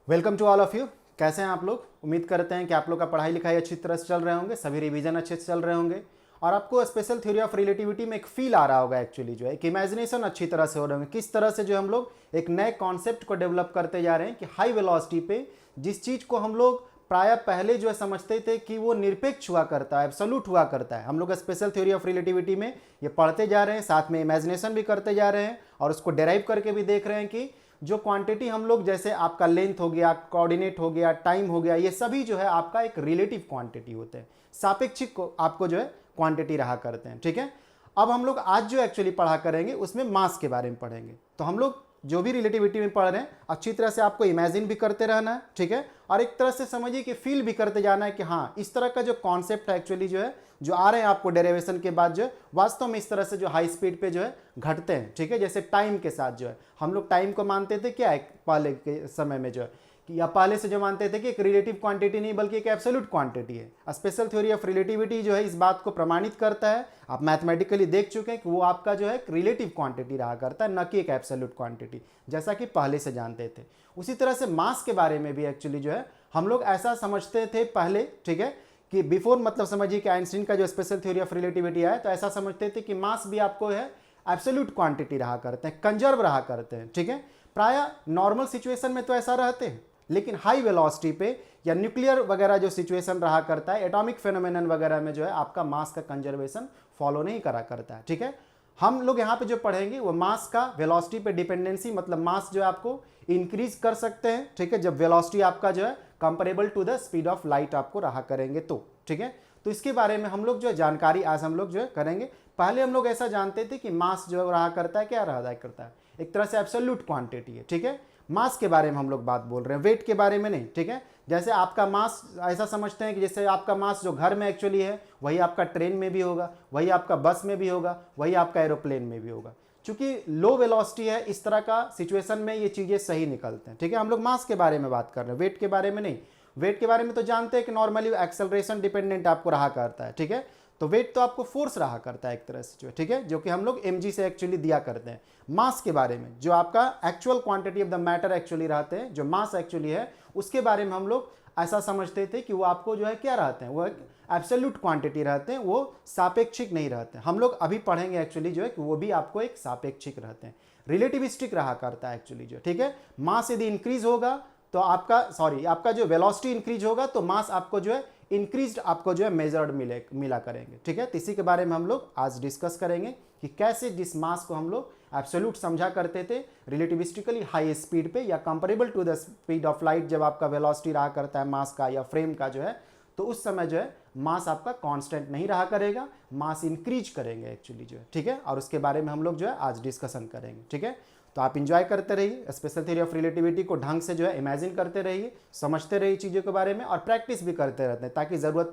Welcome to all of you. कैसे हैं आप लोग? उम्मीद करते हैं कि आप लोग का पढ़ाई लिखाई अच्छी तरह से चल रहे होंगे, सभी रिवीजन अच्छे से चल रहे होंगे और आपको स्पेशल थ्योरी ऑफ रिलेटिविटी में एक फील आ रहा होगा। एक्चुअली जो है एक इमेजिनेशन अच्छी तरह से हो रहे होंगे, किस तरह से जो हम लोग एक नए कॉन्सेप्ट को डेवलप करते जा रहे हैं कि हाई वेलोसिटी पे जिस चीज़ को हम लोग प्राय पहले जो है समझते थे कि वो निरपेक्ष हुआ करता है, एब्सोल्यूट हुआ करता है, हम लोग स्पेशल थ्योरी ऑफ रिलेटिविटी में ये पढ़ते जा रहे हैं, साथ में इमेजिनेशन भी करते जा रहे हैं और उसको डेराइव करके भी देख रहे हैं कि जो क्वांटिटी हम लोग, जैसे आपका लेंथ हो गया, कोऑर्डिनेट हो गया, टाइम हो गया, ये सभी जो है आपका एक रिलेटिव क्वांटिटी होते हैं, सापेक्षिक को आपको जो है क्वांटिटी रहा करते हैं। ठीक है, अब हम लोग आज जो एक्चुअली पढ़ा करेंगे उसमें मास के बारे में पढ़ेंगे। तो हम लोग जो भी रिलेटिविटी में पढ़ रहे हैं अच्छी तरह से आपको इमेजिन भी करते रहना है, ठीक है, और एक तरह से समझिए कि फील भी करते जाना है कि हाँ इस तरह का जो कॉन्सेप्ट है एक्चुअली जो है जो आ रहे हैं आपको डेरिवेशन के बाद जो है वास्तव में इस तरह से जो हाई स्पीड पे जो है घटते हैं। ठीक है, जैसे टाइम के साथ जो है हम लोग टाइम को मानते थे क्या है पहले के समय में जो है कि या पहले से जो मानते थे कि एक रिलेटिव क्वांटिटी नहीं बल्कि एक एब्सोल्यूट क्वांटिटी है। स्पेशल थ्योरी ऑफ रिलेटिविटी जो है इस बात को प्रमाणित करता है, आप मैथमेटिकली देख चुके हैं कि वो आपका जो है एक रिलेटिव क्वांटिटी रहा करता है, न कि एक एब्सोल्यूट क्वांटिटी, जैसा कि पहले से जानते थे। उसी तरह से मास के बारे में भी एक्चुअली जो है हम लोग ऐसा समझते थे पहले, ठीक है, कि बिफोर मतलब समझिए कि आइंस्टीन का जो स्पेशल थ्योरी ऑफ रिलेटिविटी आया तो ऐसा समझते थे कि मास भी आपको है एब्सोल्यूट क्वांटिटी रहा करते हैं, कंजर्व रहा करते हैं। ठीक है, प्राय नॉर्मल सिचुएशन में तो ऐसा रहते हैं, लेकिन हाई वेलोसिटी पे या न्यूक्लियर वगैरह जो सिचुएशन रहा करता है, एटॉमिक फेनोमेनन वगैरह में जो है आपका मास का कंजर्वेशन फॉलो नहीं करा करता है। ठीक है, हम लोग यहाँ पे जो पढ़ेंगे वो मास का वेलोसिटी पे डिपेंडेंसी, मतलब मास जो है आपको इंक्रीज कर सकते हैं। ठीक है, जब वेलोसिटी आपका जो है comparable to the speed of light आपको रहा करेंगे तो। ठीक है, तो इसके बारे में हम लोग जो है जानकारी आज हम लोग जो है करेंगे। पहले हम लोग ऐसा जानते थे कि मास जो रहा करता है, क्या रहा करता है, एक तरह से एब्सोल्यूट क्वांटिटी है। ठीक है, मास के बारे में हम लोग बात बोल रहे हैं, वेट के बारे में नहीं। ठीक है, जैसे आपका मास ऐसा समझते हैं कि जैसे आपका मास जो घर में एक्चुअली है वही आपका ट्रेन में भी होगा, वही आपका बस में भी होगा, वही आपका एरोप्लेन में भी होगा। चूंकि लो वेलोसिटी है, इस तरह का सिचुएशन में ये चीज़ें सही निकलते हैं। ठीक है, हम लोग मास के बारे में बात कर रहे हैं, वेट के बारे में नहीं। वेट के बारे में तो जानते हैं कि नॉर्मली एक्सेलरेशन डिपेंडेंट आपको रहा करता है। ठीक है, तो वेट तो आपको फोर्स रहा करता है एक तरह से जो है, ठीक है, जो कि हम लोग mg से एक्चुअली दिया करते हैं। मास के बारे में जो आपका actual quantity of the matter actually रहते हैं, जो मास एक्चुअली है उसके बारे में हम लोग ऐसा समझते थे कि वो आपको जो है क्या रहते हैं, वो एक एब्सोल्यूट क्वांटिटी रहते हैं, वो सापेक्षिक नहीं रहते हैं। हम लोग अभी पढ़ेंगे एक्चुअली जो है कि वो भी आपको एक सापेक्षिक रहते हैं, रिलेटिविस्टिक रहा करता है एक्चुअली जो। ठीक है, मास यदि इंक्रीज होगा तो आपका जो वेलोसिटी इंक्रीज होगा तो मास आपको जो है इंक्रीज्ड आपको जो है मेजर्ड मिला करेंगे। ठीक है, तो इसी के बारे में हम लोग आज डिस्कस करेंगे कि कैसे जिस मास को हम लोग एब्सोल्यूट समझा करते थे रिलेटिविस्टिकली हाई स्पीड पे या comparable to the speed of light, जब आपका वेलोसिटी रहा करता है मास का या फ्रेम का जो है, तो उस समय जो है मास आपका कांस्टेंट नहीं रहा करेगा, मास इंक्रीज करेंगे एक्चुअली जो है। ठीक है, और उसके बारे में हम लोग जो है आज डिस्कशन करेंगे। ठीक है, तो आप इंजॉय करते रहिए, स्पेशल थ्योरी ऑफ रिलेटिविटी को ढंग से जो है इमेजिन करते रहिए, समझते रहिए चीज़ों के बारे में और प्रैक्टिस भी करते रहते हैं ताकि ज़रूरत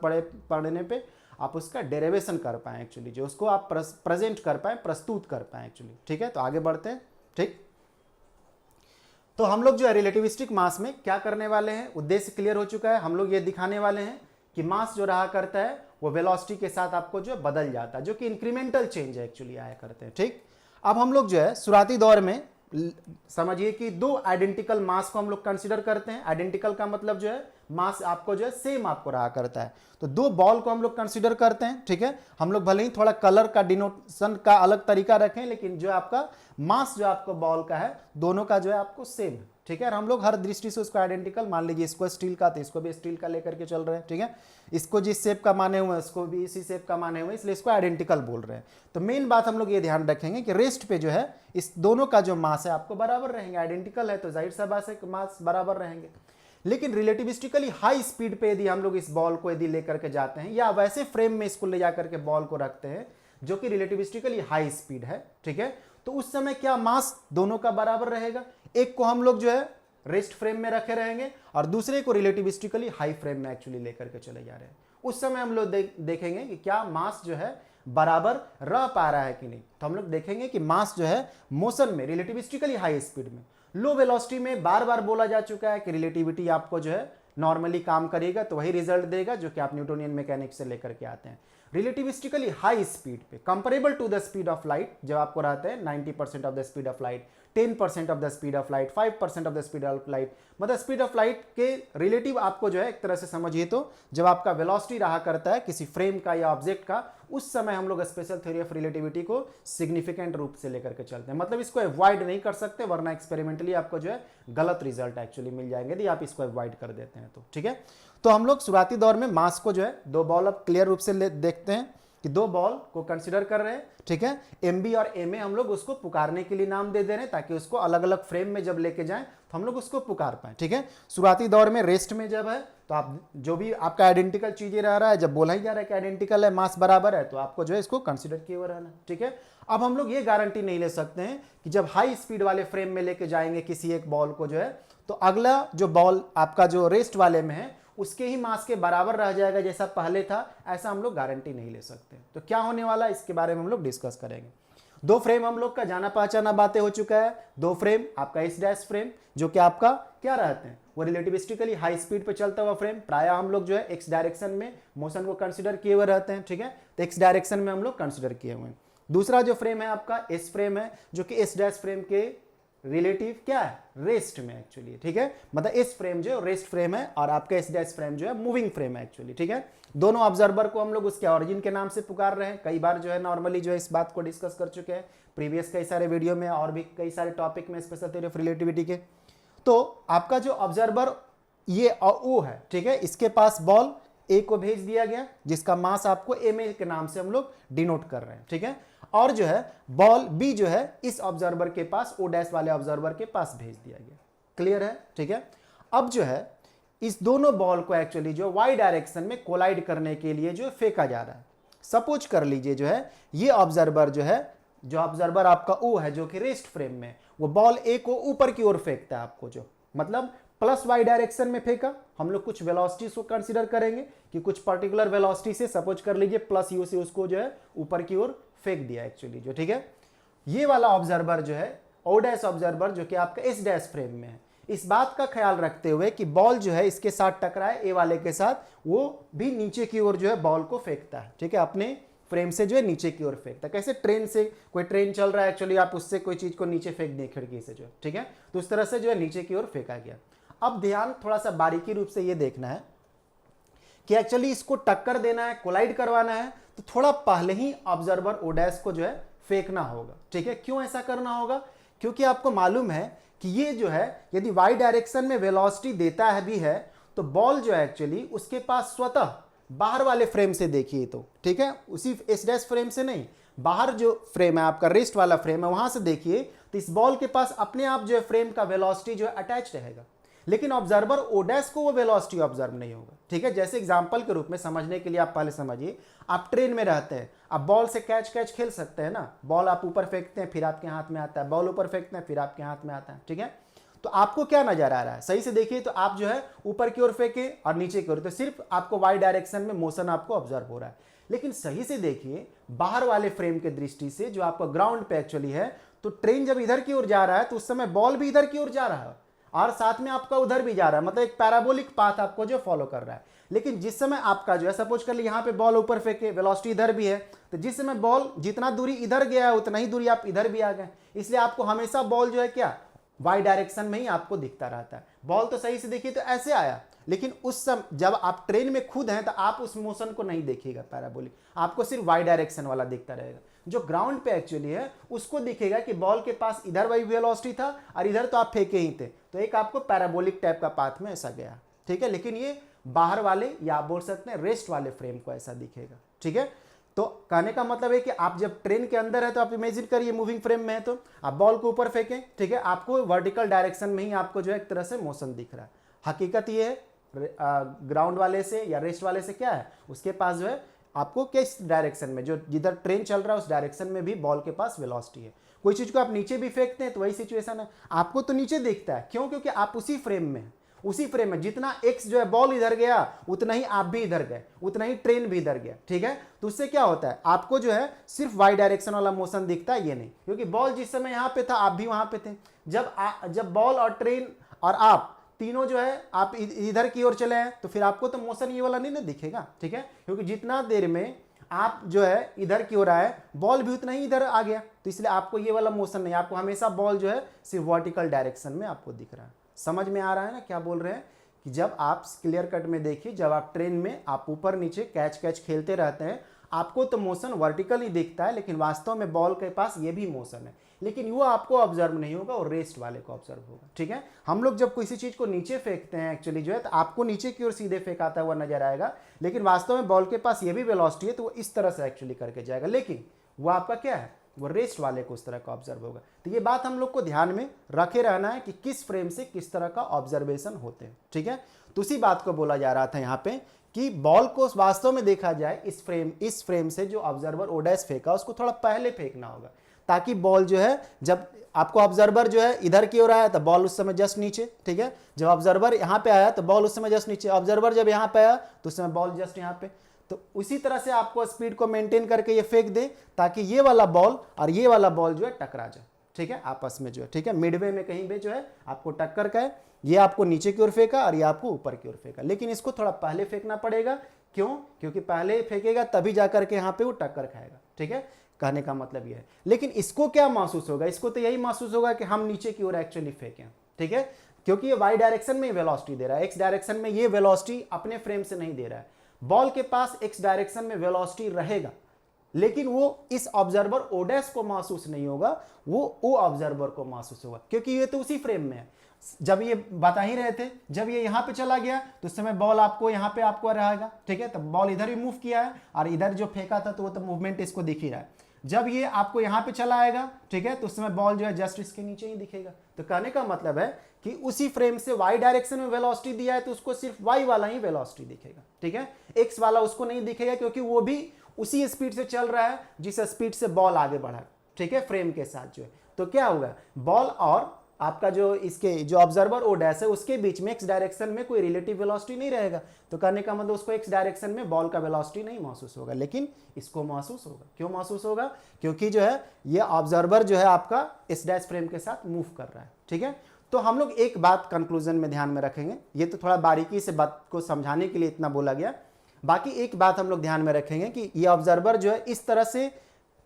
पड़ने पे आप उसका डेरिवेशन कर पाएँ एक्चुअली, जो उसको आप प्रेजेंट कर पाएँ, प्रस्तुत कर पाएँ एक्चुअली। ठीक है, तो आगे बढ़ते हैं। ठीक, तो हम लोग जो है रिलेटिविस्टिक मास में क्या करने वाले हैं, उद्देश्य क्लियर हो चुका है। हम लोग ये दिखाने वाले हैं कि मास जो रहा करता है वो वेलोसिटी के साथ आपको जो बदल जाता है, जो कि इंक्रीमेंटल चेंज है एक्चुअली आया करते हैं। ठीक, अब हम लोग जो है शुरुआती दौर में समझिए कि दो आइडेंटिकल मास को हम लोग कंसीडर करते हैं। आइडेंटिकल का मतलब जो है मास आपको जो है सेम आपको रहा करता है, तो दो बॉल को हम लोग कंसीडर करते हैं। ठीक है, हम लोग भले ही थोड़ा कलर का डिनोटेशन का अलग तरीका रखें, लेकिन जो आपका मास जो आपको बॉल का है दोनों का जो है आपको सेम है। ठीक है, और हम लोग हर दृष्टि से उसको आइडेंटिकल मान लीजिए, इसको स्टील का तो इसको भी स्टील का लेकर के चल रहे हैं। ठीक है, इसको जिस शेप का माने हुए हैं इसको भी इसी शेप का माने हुए हैं, इसलिए इसको आइडेंटिकल बोल रहे हैं। तो मेन बात हम लोग ये ध्यान रखेंगे कि रेस्ट पे जो है इस दोनों का जो मास है आपको बराबर रहेंगे, आइडेंटिकल है तो जाहिर सा बात है कि मास बराबर रहेंगे। लेकिन रिलेटिविस्टिकली हाई स्पीड पे यदि हम लोग इस बॉल को यदि लेकर के जाते हैं या वैसे फ्रेम में इसको ले जाकर के बॉल को रखते हैं जो कि रिलेटिविस्टिकली हाई स्पीड है, ठीक है, तो उस समय क्या मास दोनों का बराबर रहेगा। एक को हम लोग जो है रेस्ट फ्रेम में रखे रहेंगे और दूसरे को रिलेटिविस्टिकली हाई फ्रेम में एक्चुअली लेकर के चले जा रहे हैं। उस समय हम लोग देखेंगे कि क्या मास जो है बराबर रह पा रहा है कि नहीं। तो हम लोग देखेंगे कि मास जो है मोशन में रिलेटिविस्टिकली हाई स्पीड में, लो वेलोसिटी में बार बार बोला जा चुका है कि रिलेटिविटी आपको जो है नॉर्मली काम करेगा तो वही रिजल्ट देगा जो कि आप न्यूटोनियन मैकेनिक्स से लेकर के आते हैं। रिलेटिविस्टिकली हाई स्पीड पे comparable to the speed of light जब आपको रहते हैं 90% of the speed of light 10% of the speed of light, 5% of the speed of light. मतलब स्पीड ऑफ लाइट के रिलेटिव आपको जो है एक तरह से समझिए तो जब आपका वेलोसिटी रहा करता है किसी फ्रेम का या ऑब्जेक्ट का, उस समय हम लोग स्पेशल थ्योरी ऑफ रिलेटिविटी को सिग्निफिकेंट रूप से लेकर के चलते हैं। मतलब इसको अवॉइड नहीं कर सकते, वरना एक्सपेरिमेंटली आपको जो है गलत रिजल्ट एक्चुअली मिल जाएंगे यदि आप इसको अवॉइड कर देते हैं तो। ठीक है, तो हम लोग शुरुआती दौर में मास को जो है दो बॉल अब क्लियर रूप से देखते हैं कि दो बॉल को कंसिडर कर रहे हैं। ठीक है, एम बी और एम ए हम लोग उसको पुकारने के लिए नाम दे रहे हैं ताकि उसको अलग अलग फ्रेम में जब लेके जाएं तो हम लोग उसको पुकार पाए। ठीक है, शुरुआती दौर में रेस्ट में जब है तो आप जो भी आपका आइडेंटिकल चीजें रह रहा है, जब बोला ही जा रहा है कि आइडेंटिकल है, मास बराबर है, तो आपको जो है इसको कंसिडर किए हुए रहना। ठीक है, अब हम लोग ये गारंटी नहीं ले सकते हैं कि जब हाई स्पीड वाले फ्रेम में लेके जाएंगे किसी एक बॉल को जो है, तो अगला जो बॉल आपका जो रेस्ट वाले में है उसके ही मास के बराबर रह जाएगा जैसा पहले था, ऐसा हम लोग गारंटी नहीं ले सकते। तो क्या होने वाला है इसके बारे में हम लोग डिस्कस करेंगे। दो फ्रेम हम लोग का जाना पहचाना बातें हो चुका है। दो फ्रेम, आपका एस डैश फ्रेम जो कि आपका क्या रहते हैं, वो रिलेटिविस्टिकली हाई स्पीड पे चलता हुआ फ्रेम, प्राय हम लोग जो है एक्स डायरेक्शन में मोशन को कंसिडर किए हुए रहते हैं। ठीक है, तो एक्स डायरेक्शन में हम लोग कंसिडर किए हुए हैं। दूसरा जो फ्रेम है आपका एस फ्रेम है, जो कि एस डैश फ्रेम के रिलेटिव क्या है, रेस्ट में एक्चुअली। ठीक है, मतलब एस फ्रेम जो रेस्ट फ्रेम है और आपका एस डैश फ्रेम जो है मूविंग फ्रेम है एक्चुअली। ठीक है, दोनों ऑब्जर्वर को हम लोग उसके ऑरिजिन के नाम से पुकार रहे हैं। कई बार जो है नॉर्मली जो है इस बात को डिस्कस कर चुके हैं प्रीवियस कई सारे वीडियो में और भी कई सारे टॉपिक में स्पेशल थ्योरी ऑफ रिलेटिविटी के। तो आपका जो ऑब्जर्वर ये ओ है, ठीक है, इसके पास बॉल ए को भेज दिया गया जिसका मास आपको एम ए के नाम से हम लोग डिनोट कर रहे हैं। ठीक है, और जो है बॉल बी जो है इस ऑब्जर्वर के पास, ओ डैश वाले ऑब्जर्वर के पास भेज दिया गया। क्लियर है? ठीक है, अब जो है इस दोनों बॉल को एक्चुअली जो वाई डायरेक्शन में कोलाइड करने के लिए जो फेंका जा रहा है। सपोज कर लीजिए जो है ये ऑब्जर्वर जो है, जो ऑब्जर्वर आपका ओ है जो कि रेस्ट फ्रेम में, वो बॉल ए को ऊपर की ओर फेंकता है आपको, जो मतलब प्लस वाई डायरेक्शन में फेंका। हम लोग कुछ वेलोसिटी को कंसीडर करेंगे कि कुछ पर्टिकुलर वेलोसिटी से, सपोज कर लीजिए प्लस यू से उसको जो है ऊपर की ओर फेंक दिया एक्चुअली जो। ठीक है, ये वाला ऑब्जर्वर जो है ओ डैश ऑब्जर्वर जो कि आपका एस डैश फ्रेम में है, इस बात का ख्याल रखते हुए कि बॉल जो है इसके साथ टकराए ए वाले के साथ, वो भी नीचे की ओर जो है बॉल को फेंकता है। ठीक है, अपने फ्रेम से जो है नीचे की ओर फेंकता है। कैसे ट्रेन से, कोई ट्रेन चल रहा है एक्चुअली, आप उससे कोई चीज को नीचे फेंक दें खिड़की से जो है। ठीक है, तो उस तरह से जो है नीचे की ओर फेंका गया। अब ध्यान थोड़ा सा बारीकी रूप से ये देखना है कि एक्चुअली इसको टक्कर देना है, कोलाइड करवाना है, तो थोड़ा पहले ही ऑब्जर्वर ओ डैश को जो है फेंकना होगा। ठीक है, क्यों ऐसा करना होगा? क्योंकि आपको मालूम है कि ये जो है यदि वाई डायरेक्शन में वेलोसिटी देता है भी है, तो बॉल जो है एक्चुअली उसके पास स्वतः बाहर वाले फ्रेम से देखिए तो, ठीक है, उसी एस डैश फ्रेम से नहीं, बाहर जो फ्रेम है आपका रेस्ट वाला फ्रेम है वहां से देखिए तो इस बॉल के पास अपने आप जो है फ्रेम का वेलोसिटी जो है अटैच रहेगा, लेकिन ऑब्जर्वर ओ डैश को वो वेलोसिटी ऑब्जर्व नहीं होगा। ठीक है, जैसे एग्जांपल के रूप में समझने के लिए आप पहले समझिए, आप ट्रेन में रहते हैं, आप बॉल से कैच खेल सकते हैं ना, बॉल आप ऊपर फेंकते हैं फिर आपके हाथ में आता है, बॉल ऊपर फेंकते हैं फिर आपके हाथ में आता है। ठीक है, तो आपको क्या नजर आ रहा है, सही से देखिए तो आप जो है ऊपर की ओर फेंके और नीचे की ओर, तो सिर्फ आपको वाई डायरेक्शन में मोशन आपको ऑब्जर्व हो रहा है। लेकिन सही से देखिए बाहर वाले फ्रेम के दृष्टि से जो आपका ग्राउंड पे एक्चुअली है, तो ट्रेन जब इधर की ओर जा रहा है तो उस समय बॉल भी इधर की ओर जा रहा है और साथ में आपका उधर भी जा रहा है, मतलब एक पैराबोलिक पाथ आपको जो फॉलो कर रहा है। लेकिन जिस समय आपका जो है, सपोज कर ली यहाँ पे बॉल ऊपर फेंके, वेलोसिटी इधर भी है, तो जिस समय बॉल जितना दूरी इधर गया है उतना ही दूरी आप इधर भी आ गए, इसलिए आपको हमेशा बॉल जो है क्या वाई डायरेक्शन में ही आपको दिखता रहता है। बॉल तो सही से देखिए तो ऐसे आया, लेकिन उस समय जब आप ट्रेन में खुद हैं तो आप उस मोशन को नहीं देखिएगा पैराबोलिक, आपको सिर्फ वाई डायरेक्शन वाला दिखता रहेगा। जो ग्राउंड पे एक्चुअली है उसको दिखेगा कि बॉल के पास इधर वाई वेलोसिटी था और इधर तो आप फेंके ही थे, तो एक आपको पैराबोलिक टाइप का पाथ में ऐसा गया। ठीक है, लेकिन ये बाहर वाले या आप बोल सकते हैं रेस्ट वाले फ्रेम को ऐसा दिखेगा। ठीक है, तो कहने का मतलब है कि आप जब ट्रेन के अंदर है तो आप इमेजिन करिए मूविंग फ्रेम में है तो आप बॉल को ऊपर फेंकें, ठीक है, आपको वर्टिकल डायरेक्शन में ही आपको जो है एक तरह से मोशन दिख रहा है। हकीकत ये है ग्राउंड वाले से या रेस्ट वाले से क्या है, उसके पास जो है आपको किस डायरेक्शन में, जो जिधर ट्रेन चल रहा है उस डायरेक्शन में भी बॉल के पास वेलोसिटी है। कोई चीज को आप नीचे भी फेंकते हैं तो वही सिचुएशन है, आपको तो नीचे दिखता है, क्यों? क्योंकि आप उसी फ्रेम में हैं, उसी फ्रेम में जितना एक्स जो है बॉल इधर गया उतना ही आप भी इधर गए, उतना ही ट्रेन भी इधर गया। ठीक है, तो उससे क्या होता है, आपको जो है सिर्फ वाई डायरेक्शन वाला मोशन दिखता है, ये नहीं, क्योंकि बॉल जिस समय यहाँ पे था आप भी वहां पे थे। जब बॉल और ट्रेन और आप तीनों जो है आप इधर की ओर चले हैं तो फिर आपको तो मोशन ये वाला नहीं ना दिखेगा। ठीक है, क्योंकि जितना देर में आप जो है इधर की ओर आए, बॉल भी उतना ही इधर आ गया, तो इसलिए आपको ये वाला मोशन नहीं, आपको हमेशा बॉल जो है सिर्फ वर्टिकल डायरेक्शन में आपको दिख रहा है। समझ में आ रहा है ना क्या बोल रहे हैं, कि जब आप क्लियर कट में देखिए, जब आप ट्रेन में आप ऊपर नीचे कैच खेलते रहते हैं, आपको तो मोशन वर्टिकल ही दिखता है, लेकिन वास्तव में बॉल के पास ये भी मोशन है, लेकिन वो आपको ऑब्जर्व नहीं होगा और रेस्ट वाले को ऑब्जर्व होगा। ठीक है, हम लोग जब किसी चीज को नीचे फेंकते हैं एक्चुअली जो है, तो आपको नीचे की ओर सीधे फेंकाता हुआ नजर आएगा, लेकिन वास्तव में बॉल के पास ये भी वेलोसिटी है, तो वो इस तरह से एक्चुअली करके जाएगा, लेकिन वो आपका क्या है, वो रेस्ट वाले को उस तरह का ऑब्जर्व होगा। तो ये बात हम लोग को ध्यान में रखे रहना है कि किस फ्रेम से किस तरह का ऑब्जर्वेशन होते हैं। ठीक है, तो उसी बात को बोला जा रहा था यहाँ पे कि बॉल को वास्तव में देखा जाए इस फ्रेम से जो ऑब्जर्वर ओ डैश फेंका उसको थोड़ा पहले फेंकना होगा, ताकि बॉल जो है, जब आपको ऑब्जर्वर जो है इधर की ओर आया तो बॉल उस समय जस्ट नीचे, ठीक है, जब ऑब्जर्वर यहाँ पे आया तो बॉल उस समय जस्ट नीचे, ऑब्जर्वर जब यहाँ पे आया तो उस समय बॉल जस्ट यहाँ पे। तो उसी तरह से आपको स्पीड को मेंटेन करके ये फेंक दे, ताकि ये वाला बॉल और ये वाला बॉल जो है टकरा जाए। ठीक है, आपस में जो है, ठीक है, मिडवे में कहीं भी जो है आपको टक्कर का है, ये आपको नीचे की ओर फेंका और ये आपको ऊपर की ओर फेंका, लेकिन इसको थोड़ा पहले फेंकना पड़ेगा। क्यों? क्योंकि पहले फेंकेगा तभी जाकर के यहाँ पे वो टक्कर खाएगा। ठीक है, कहने का मतलब ये है। लेकिन इसको क्या महसूस होगा, इसको तो यही महसूस होगा कि हम नीचे की ओर एक्चुअली फेंकें। ठीक है, क्योंकि ये वाई डायरेक्शन में वेलोसिटी दे रहा है, एक्स डायरेक्शन में ये वेलोसिटी अपने फ्रेम से नहीं दे रहा है। बॉल के पास एक्स डायरेक्शन में वेलोसिटी रहेगा, लेकिन वो इस ऑब्जर्वर ओ डैश को महसूस नहीं होगा, वो ओ ऑब्जर्वर को महसूस होगा, क्योंकि ये तो उसी फ्रेम में है। जब ये बता ही रहे थे, जब ये यहां पे चला गया तो उस समय बॉल आपको यहां पे आपको रहेगा। ठीक है, तो बॉल इधर भी मूव किया है और इधर जो फेंका था तो वो तो मूवमेंट इसको दिख ही रहा है। जब ये आपको यहां पे चला आएगा, ठीक है, तो उस समय बॉल जो है जस्ट इसके नीचे ही दिखेगा। तो कहने का मतलब है कि उसी फ्रेम से वाई डायरेक्शन में वेलोसिटी दिया है, तो उसको सिर्फ वाई वाला ही वेलोसिटी दिखेगा। ठीक है, एक्स वाला उसको नहीं दिखेगा, क्योंकि वो भी उसी स्पीड से चल रहा है जिस स्पीड से बॉल आगे बढ़ा। ठीक है, फ्रेम के साथ जो है, तो क्या होगा, बॉल और आपका जो इसके जो ऑब्जर्वर ओ डैश है उसके बीच में एक्स डायरेक्शन में कोई रिलेटिव वेलोसिटी नहीं रहेगा। तो कहने का मतलब उसको एक्स डायरेक्शन में बॉल का वेलोसिटी नहीं महसूस होगा, लेकिन इसको महसूस होगा। क्यों महसूस होगा? क्योंकि जो है ये ऑब्जर्वर जो है आपका इस डैश फ्रेम के साथ मूव कर रहा है। ठीक है, तो हम लोग एक बात कंक्लूजन में ध्यान में रखेंगे, ये तो थोड़ा बारीकी से बात को समझाने के लिए इतना बोला गया, बाकी एक बात हम लोग ध्यान में रखेंगे कि ये ऑब्जर्वर जो है इस तरह से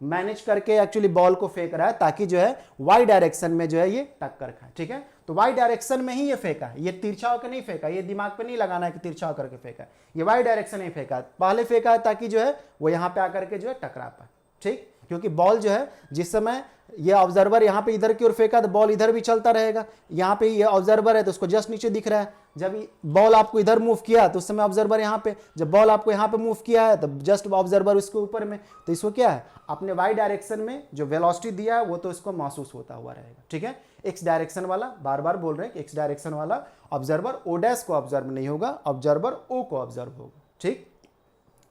मैनेज करके एक्चुअली बॉल को फेंक रहा है, ताकि जो है वाई डायरेक्शन में जो है ये टक्कर खाए। ठीक है, तो वाई डायरेक्शन में ही ये फेंका है, ये तिरछा होकर नहीं फेंका, ये दिमाग पे नहीं लगाना है कि तिरछा होकर के फेंका, ये वाई डायरेक्शन नहीं फेंका, पहले फेंका है ताकि जो है वो यहाँ पे आकर के जो है टकरा पाए। ठीक, क्योंकि बॉल जो है जिस समय ये ऑब्जर्वर यहाँ पे इधर की ओर फेंका तो बॉल इधर भी चलता रहेगा, यहाँ पे ये ऑब्जर्वर है तो उसको जस्ट नीचे दिख रहा है। जब बॉल आपको इधर मूव किया तो उस समय ऑब्जर्वर यहाँ पे, जब बॉल आपको यहाँ पे मूव किया है तो जस्ट ऑब्जर्वर उसके ऊपर में, तो इसको क्या है, अपने वाई डायरेक्शन में जो वेलोसिटी दिया है वो तो इसको महसूस होता हुआ रहेगा। ठीक है, एक्स डायरेक्शन वाला, बार बार बोल रहे हैं कि एक्स डायरेक्शन वाला ऑब्जर्वर ओ डैश को ऑब्जर्व नहीं होगा, ऑब्जर्वर ओ को ऑब्जर्व होगा। ठीक,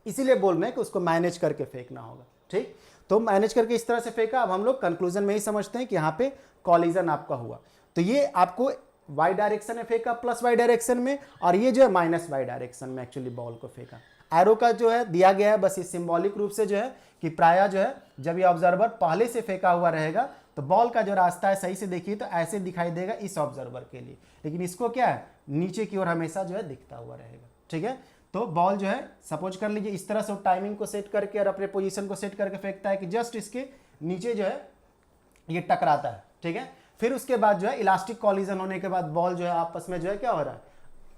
इसीलिए बोल रहे हैं कि उसको मैनेज करके फेंकना होगा। ठीक, तो मैनेज करके इस तरह से फेंका। अब हम लोग कंक्लूजन में ही समझते हैं कि यहाँ पे कॉलिजन आपका हुआ, तो ये आपको वाई डायरेक्शन में फेंका प्लस वाई डायरेक्शन में, और ये जो है माइनस वाई डायरेक्शन में एक्चुअली बॉल को फेंका। एरो का जो है दिया गया है बस ये सिंबॉलिक रूप से जो है कि प्रायः जो है जब ये ऑब्जर्वर पहले से फेंका हुआ रहेगा तो बॉल का जो रास्ता है सही से देखिए तो ऐसे दिखाई देगा इस ऑब्जर्वर के लिए, लेकिन इसको क्या है नीचे की ओर हमेशा जो है दिखता हुआ रहेगा। ठीक है, तो बॉल जो है सपोज कर लीजिए इस तरह से टाइमिंग को सेट करके और अपने पोजीशन को सेट करके फेंकता है कि जस्ट इसके नीचे जो है ये टकराता है। ठीक है, फिर उसके बाद जो है इलास्टिक कॉलिजन होने के बाद बॉल जो है आपस में जो है क्या हो रहा है,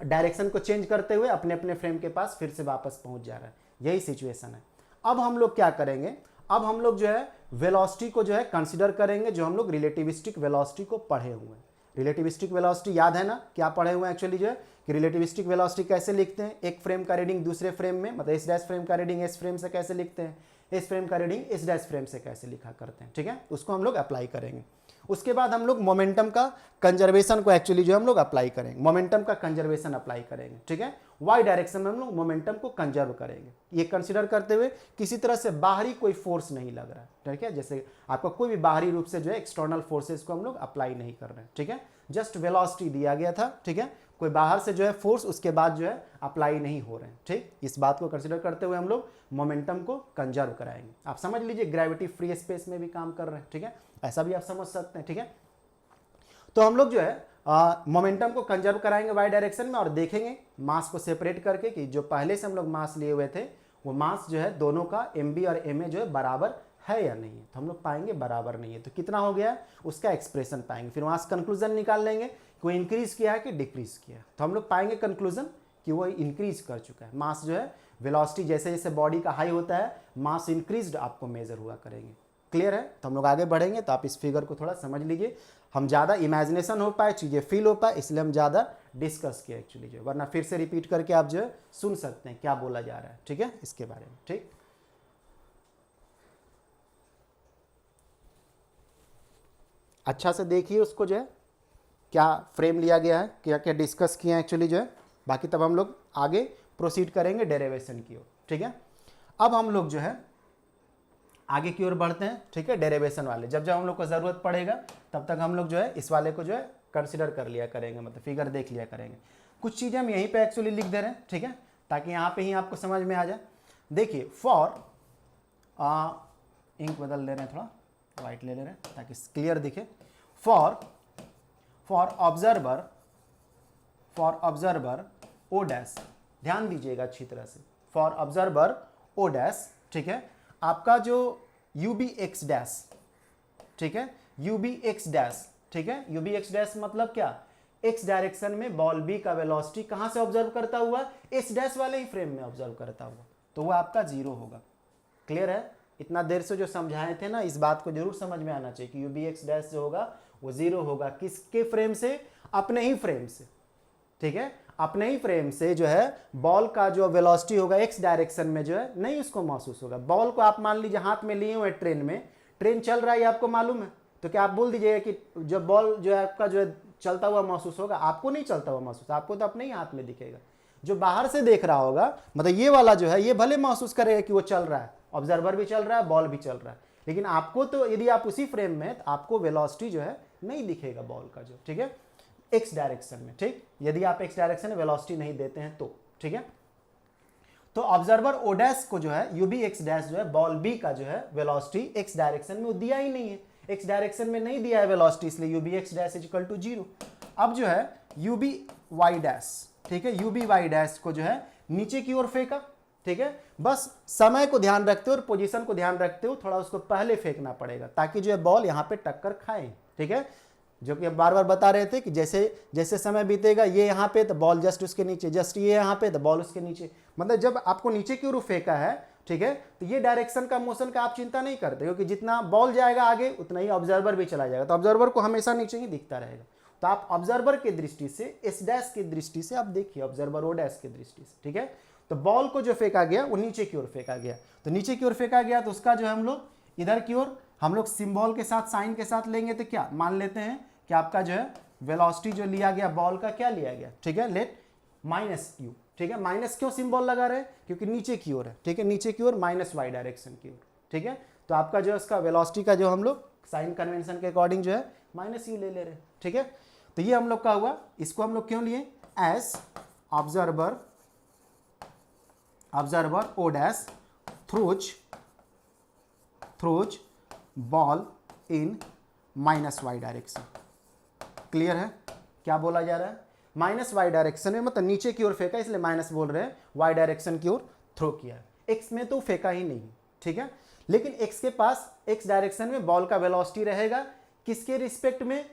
डायरेक्शन को चेंज करते हुए अपने अपने फ्रेम के पास फिर से वापस पहुंच जा रहा है। यही सिचुएशन है। अब हम लोग क्या करेंगे, अब हम लोग जो है वेलोसिटी को जो है कंसिडर करेंगे, जो हम लोग रिलेटिविस्टिक वेलोसिटी को पढ़े हुए हैं। रिलेटिविस्टिक वेलोसिटी याद है ना, क्या पढ़े हुए हैं एक्चुअली जो है कि रिलेटिविस्टिक वेलोसिटी कैसे लिखते हैं, एक फ्रेम का रीडिंग दूसरे फ्रेम में, मतलब इस डैश फ्रेम का रीडिंग इस फ्रेम से कैसे लिखते हैं, इस फ्रेम का रीडिंग इस डैश फ्रेम से कैसे लिखा करते हैं। ठीक है, उसको हम लोग अप्लाई करेंगे। उसके बाद हम लोग मोमेंटम का कंजर्वेशन को एक्चुअली जो हम लोग अप्लाई करेंगे, मोमेंटम का कंजर्वेशन अप्लाई करेंगे। ठीक है, वाई डायरेक्शन में हम लोग मोमेंटम को कंजर्व करेंगे, ये कंसिडर करते हुए किसी तरह से बाहरी कोई फोर्स नहीं लग रहा है। ठीक है, जैसे आपका कोई भी बाहरी रूप से जो है एक्सटर्नल फोर्सेस को हम लोग अप्लाई नहीं कर रहे हैं। ठीक है, जस्ट वेलोसिटी दिया गया था। ठीक है, कोई बाहर से जो है फोर्स उसके बाद जो है अप्लाई नहीं हो रहे हैं। ठीक, इस बात को कंसिडर करते हुए हम लोग मोमेंटम को कंजर्व कराएंगे। आप समझ लीजिए ग्रेविटी फ्री स्पेस में भी काम कर रहे हैं। ठीक है, ऐसा भी आप समझ सकते हैं। ठीक है, तो हम लोग जो है मोमेंटम को कंजर्व कराएंगे वाई डायरेक्शन में और देखेंगे मास को सेपरेट करके कि जो पहले से हम लोग मास लिए हुए थे वो मास जो है दोनों का mb और ma जो है बराबर है या नहीं है, तो हम लोग पाएंगे बराबर नहीं है, तो कितना हो गया उसका एक्सप्रेशन पाएंगे, फिर वहाँ से कंक्लूजन निकाल लेंगे कि वो इंक्रीज किया है कि डिक्रीज किया है, तो हम लोग पाएंगे कंक्लूजन कि वो इंक्रीज कर चुका है। मास जो है वेलोसिटी जैसे जैसे बॉडी का हाई होता है मास इंक्रीज्ड आपको मेजर हुआ करेंगे। क्लियर है? तो हम लोग आगे बढ़ेंगे, तो आप इस फिगर को थोड़ा समझ लीजिए, हम ज़्यादा इमेजिनेशन हो पाए, चीज़ें फील हो पाए, इसलिए हम ज़्यादा डिस्कस किया एक्चुअली जो है, वरना फिर से रिपीट करके आप जो है सुन सकते हैं क्या बोला जा रहा है। ठीक है, इसके बारे में। ठीक, अच्छा से देखिए उसको जो है क्या फ्रेम लिया गया है, क्या क्या डिस्कस किया है एक्चुअली जो है, बाकी तब हम लोग आगे प्रोसीड करेंगे डेरिवेशन की ओर। ठीक है, अब हम लोग जो है आगे की ओर बढ़ते हैं। ठीक है, डेरिवेशन वाले जब जब हम लोग को ज़रूरत पड़ेगा तब तक हम लोग जो है इस वाले को जो है कंसिडर कर लिया करेंगे, मतलब फिगर देख लिया करेंगे। कुछ चीज़ें हम यहीं पे एक्चुअली लिख दे रहे हैं, ठीक है, ताकि यहाँ पे ही आपको समझ में आ जाए। देखिए फॉर इंक बदल ले रहे हैं, थोड़ा वाइट ले ले रहे हैं ताकि क्लियर दिखे। फॉर ऑब्जर्वर ओ डैश, ध्यान दीजिएगा अच्छी तरह से, फॉर ऑब्जर्वर ओ डैश, ठीक है, आपका जो यू बी एक्स डैश, ठीक है, यू बी एक्स डैश, ठीक है, यू बी एक्स डैश मतलब क्या, एक्स डायरेक्शन में बॉल बी का वेलोसिटी कहां से ऑब्जर्व करता हुआ, इस डैश वाले ही फ्रेम में ऑब्जर्व करता हुआ, तो वो आपका जीरो होगा। क्लियर है? इतना देर से जो समझाए थे ना, इस बात को जरूर समझ में आना चाहिए कि यू बी एक्स डैश जो होगा वो जीरो होगा। किसके फ्रेम से? अपने ही फ्रेम से। ठीक है, अपने ही फ्रेम से जो है बॉल का जो वेलोसिटी होगा एक्स डायरेक्शन में जो है नहीं उसको महसूस होगा। बॉल को आप मान लीजिए हाथ में लिए हुए ट्रेन में, ट्रेन चल रहा है ये आपको मालूम है, तो क्या आप बोल दीजिएगा कि जब बॉल जो है आपका जो है चलता हुआ महसूस होगा? आपको नहीं चलता हुआ महसूस, आपको तो अपने ही हाथ में दिखेगा। जो बाहर से देख रहा होगा, मतलब ये वाला जो है ये भले महसूस करेगा कि वो चल रहा है, ऑब्जर्वर भी चल रहा है, बॉल भी चल रहा है, लेकिन आपको तो यदि आप उसी फ्रेम में, तो आपको वेलोसिटी जो है नहीं दिखेगा बॉल का जो, ठीक है, एक्स डायरेक्शन में। ठीक, यदि आप एक्स डायरेक्शन में वेलोसिटी नहीं देते हैं तो, ठीक है, तो ऑब्जर्वर ओ डैश को जो है यू बी एक्स डैश जो है बॉल बी का जो है वेलोसिटी एक्स डायरेक्शन में वो दिया ही नहीं है, एक्स डायरेक्शन में नहीं दिया है वेलोसिटी, इसलिए u b x dash is equal to zero. अब जो है यू बी वाई डैश, ठीक है, यू बी वाई डैश को जो है नीचे की ओर फेंका, ठीक है, बस समय को ध्यान रखते हो और पोजीशन को ध्यान रखते हो, थोड़ा उसको पहले फेंकना पड़ेगा ताकि जो है बॉल यहाँ पे टक्कर खाए। ठीक है, जो कि बार बार बता रहे थे कि जैसे जैसे समय बीतेगा ये यहाँ पे तो बॉल जस्ट उसके नीचे, जस्ट ये यहाँ पे तो बॉल उसके नीचे, मतलब जब आपको नीचे की ओर फेंका है, ठीक है, तो ये डायरेक्शन का मोशन का आप चिंता नहीं करते, क्योंकि जितना बॉल जाएगा आगे उतना ही ऑब्जर्वर भी चला जाएगा, तो ऑब्जर्वर को हमेशा नीचे ही दिखता रहेगा। तो आप ऑब्जर्वर की दृष्टि से, एस डैश की दृष्टि से आप देखिए, ऑब्जर्वर ओ डैश की दृष्टि से, ठीक है, तो बॉल को जो फेंका गया वो नीचे की ओर फेंका गया, तो नीचे की ओर फेंका गया तो उसका जो है हम लोग इधर की ओर हम लोग सिंबल के साथ, साइन के साथ लेंगे, तो क्या मान लेते हैं कि आपका जो है वेलोसिटी जो लिया गया बॉल का क्या लिया गया, ठीक है, लेट माइनस यू। ठीक है, माइनस क्यों सिंबल लगा रहे हैं? क्योंकि नीचे की ओर है, ठीक है, नीचे की ओर माइनस वाई डायरेक्शन की ओर, ठीक है, तो आपका जो है उसका वेलोसिटी का जो हम लोग साइन कन्वेंशन के अकॉर्डिंग जो है माइनस यू ले ले रहे हैं। ठीक है, तो ये हम लोग का हुआ, इसको हम लोग क्यों लिए? As observer O dash throws ball in minus y direction. Clear है? क्या बोला जा रहा है? माइनस वाई डायरेक्शन में, मतलब नीचे की ओर फेंका इसलिए माइनस बोल रहे हैं, वाई डायरेक्शन की ओर थ्रो किया। एक्स में तो फेंका ही नहीं, ठीक है, लेकिन एक्स के पास एक्स डायरेक्शन में बॉल का वेलोसिटी रहेगा, किसके रिस्पेक्ट में?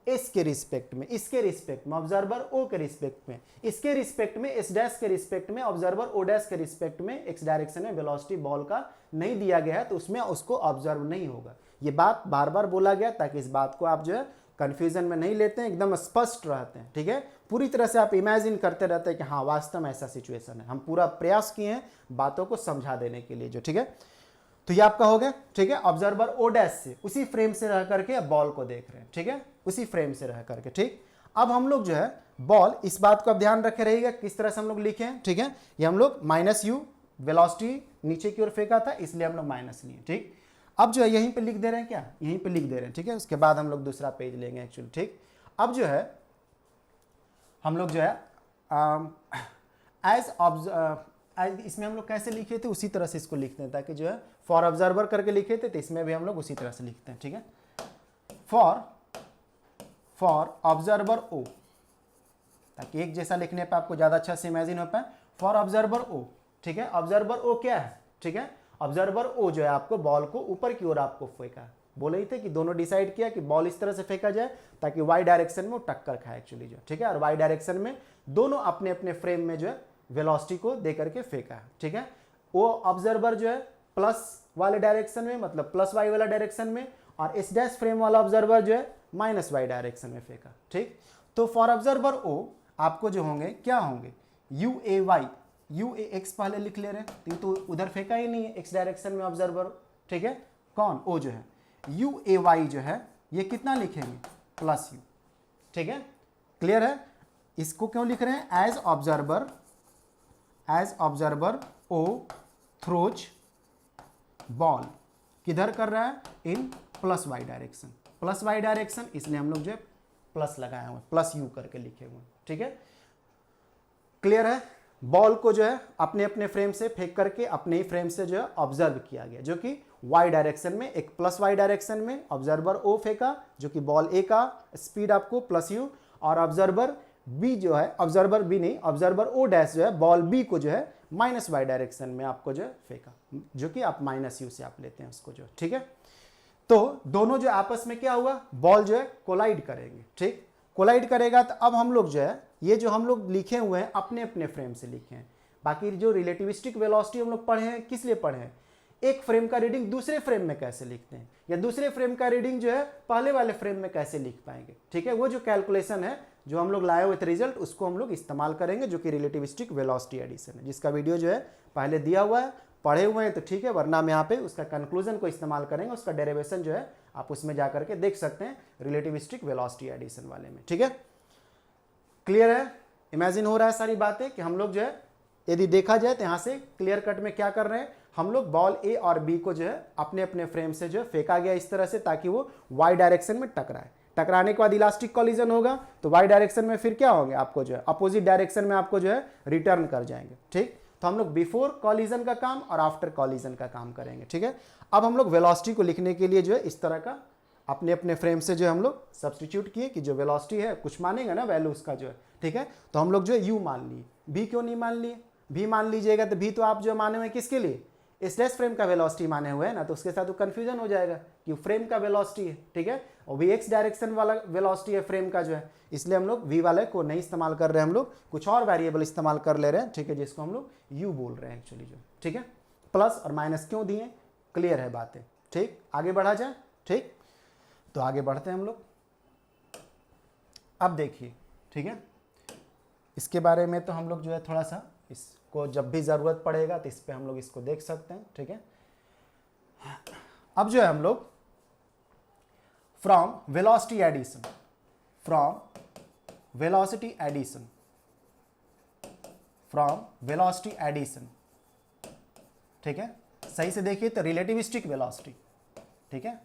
एस के रिस्पेक्ट में, इसके रिस्पेक्ट में, ऑब्जर्वर ओ के रिस्पेक्ट में, इसके रिस्पेक्ट में, एस डैश के रिस्पेक्ट में, ऑब्जर्वर ओ डैश के रिस्पेक्ट में एक्स डायरेक्शन में वेलोसिटी बॉल का नहीं दिया गया है, तो उसमें उसको ऑब्जर्व नहीं होगा। ये बात बार बार बोला गया ताकि इस बात को आप जो है कंफ्यूजन में नहीं लेते हैं, एकदम स्पष्ट रहते हैं। ठीक है, पूरी तरह से आप इमेजिन करते रहते हैं कि हाँ वास्तव में ऐसा सिचुएशन है। हम पूरा प्रयास किए हैं बातों को समझा देने के लिए जो, ठीक है, तो ये आपका हो गया। ठीक है, ऑब्जर्वर ओ डैश से उसी फ्रेम से रह करके बॉल को देख रहे हैं, ठीक है, उसी फ्रेम से रह करके। ठीक, अब हम लोग जो है बॉल, इस बात को अब ध्यान रखे रहिएगा किस तरह से हम लोग लिखे हैं। ठीक है, ये हम लोग माइनस यू वेलोसिटी नीचे की ओर फेंका था इसलिए हम लोग माइनस लिए। ठीक, अब जो है यहीं पे लिख दे रहे हैं, क्या यहीं पे लिख दे रहे हैं, ठीक है, उसके बाद हम लोग दूसरा पेज लेंगे एक्चुअली। ठीक, अब जो है हम लोग जो है इसमें हम लोग कैसे लिखे थे उसी तरह से इसको लिखते हैं, ताकि जो है फॉर ऑब्जर्वर करके लिखे थे तो इसमें भी हम लोग उसी तरह से लिखते हैं। ठीक है, फॉर ऑब्जर्वर ओ, ताकि एक जैसा लिखने पर आपको ज़्यादा अच्छा से इमेजिन हो पाए। फॉर ऑब्जर्वर ओ ठीक है। ऑब्जर्वर ओ क्या है, ठीक है, ऑब्जर्वर ओ जो है आपको बॉल को ऊपर की ओर आपको फेंका, बोले ही थे कि दोनों डिसाइड किया कि बॉल इस तरह से फेंका जाए ताकि वाई डायरेक्शन में वो टक्कर खाए एक्चुअली जो, ठीक है, और वाई डायरेक्शन में दोनों अपने अपने फ्रेम में जो है वेलोसिटी को दे करके फेंका है, ठीक है। वो ऑब्जर्वर जो है प्लस वाले डायरेक्शन में, मतलब प्लस वाई वाला डायरेक्शन में, और एस डैश फ्रेम वाला ऑब्जर्वर जो है माइनस वाई डायरेक्शन में फेंका, ठीक। तो फॉर ऑब्जर्वर ओ आपको जो होंगे क्या होंगे, u a y, u a x पहले लिख ले रहे हैं तो उधर फेंका ही नहीं है एक्स डायरेक्शन में ऑब्जर्वर, ठीक है, कौन ओ जो है, यू ए वाई जो है ये कितना लिखेंगे प्लस यू, ठीक है, क्लियर है। इसको क्यों लिख रहे हैं, as observer O throws ball किधर कर रहा है, in plus Y direction, plus Y direction, इसलिए हम लोग जो है प्लस लगाए हुए, प्लस यू करके लिखे हुए, ठीक है, क्लियर है। बॉल को जो है अपने अपने फ्रेम से फेंक करके अपने ही फ्रेम से जो है ऑब्जर्व किया गया, जो कि वाई डायरेक्शन में, एक प्लस वाई डायरेक्शन में ऑब्जर्वर ओ फेंका जो कि बॉल ए का स्पीड आपको प्लस यू, और ऑब्जर्वर बी जो है, ऑब्जर्वर बी नहीं, ऑब्जर्वर ओ डैश जो है बॉल बी को जो है माइनस वाई डायरेक्शन में आपको जो है फेंका, जो कि आप माइनस यू से आप लेते हैं उसको जो, ठीक है। तो दोनों जो आपस में क्या हुआ, बॉल जो है कोलाइड करेंगे, ठीक, कोलाइड करेगा। तो अब हम लोग जो है ये जो हम लोग लिखे हुए हैं अपने अपने फ्रेम से लिखे हैं, बाकी जो रिलेटिविस्टिक वेलोसिटी हम लोग पढ़े हैं किस लिए पढ़े हैं, एक फ्रेम का रीडिंग दूसरे फ्रेम में कैसे लिखते हैं, या दूसरे फ्रेम का रीडिंग जो है पहले वाले फ्रेम में कैसे लिख पाएंगे, ठीक है। वो जो कैलकुलेशन है जो हम लोग लाए हुए थे रिजल्ट, उसको हम लोग इस्तेमाल करेंगे, जो कि रिलेटिविस्टिक वेलोसिटी एडिशन है, जिसका वीडियो जो है पहले दिया हुआ है, पढ़े हुए हैं तो ठीक है, वरना हम यहाँ पे उसका कंक्लूजन को इस्तेमाल करेंगे, उसका डेरिवेशन जो है आप उसमें जा करके देख सकते हैं रिलेटिविस्टिक वेलोसिटी एडिशन वाले में, ठीक है, क्लियर है। इमेजिन हो रहा है सारी बातें कि हम लोग जो है यदि देखा जाए तो यहाँ से क्लियर कट में क्या कर रहे हैं, हम लोग बॉल ए और बी को जो है अपने अपने फ्रेम से जो है फेंका गया इस तरह से ताकि वो वाई डायरेक्शन में टकराए, टकराने के बाद इलास्टिक कॉलिजन होगा तो वाई डायरेक्शन में फिर क्या होंगे, आपको जो है अपोजिट डायरेक्शन में आपको जो है रिटर्न कर जाएंगे, ठीक। तो हम लोग बिफोर कॉलिजन का काम और आफ्टर कॉलिजन का काम करेंगे, ठीक है। अब हम लोग वेलोसिटी को लिखने के लिए जो है इस तरह का अपने अपने फ्रेम से जो हम लोग सब्सटीट्यूट किए कि जो वेलोसिटी है कुछ मानेगा ना वैल्यू उसका जो है, ठीक है। तो हम लोग जो है यू मान लिए, भी क्यों नहीं मान लिए, भी मान लीजिएगा तो भी तो आप जो माने हुए किसके लिए, इस डैश फ्रेम का वेलोसिटी माने हुए है ना, तो उसके साथ वो कंफ्यूजन हो जाएगा कि फ्रेम का वेलोसिटी है, ठीक है, और भी एक्स डायरेक्शन वाला वेलोसिटी है फ्रेम का जो है, इसलिए हम लोग वी वाले को नहीं इस्तेमाल कर रहे हैं, हम लोग कुछ और वेरिएबल इस्तेमाल कर ले रहे हैं, ठीक है, जिसको हम लोग यू बोल रहे हैं एक्चुअली जो, ठीक है। प्लस और माइनस क्यों दिए, क्लियर है बातें, ठीक, आगे बढ़ा जाए, ठीक। तो आगे बढ़ते हैं हम लोग, अब देखिए, ठीक है, इसके बारे में तो हम लोग जो है थोड़ा सा इसको जब भी ज़रूरत पड़ेगा तो इस पर हम लोग इसको देख सकते हैं, ठीक है। अब जो है हम लोग from velocity addition, from velocity addition, from velocity addition, ठीक है, सही से देखिए तो रिलेटिविस्टिक वेलोसिटी, ठीक है,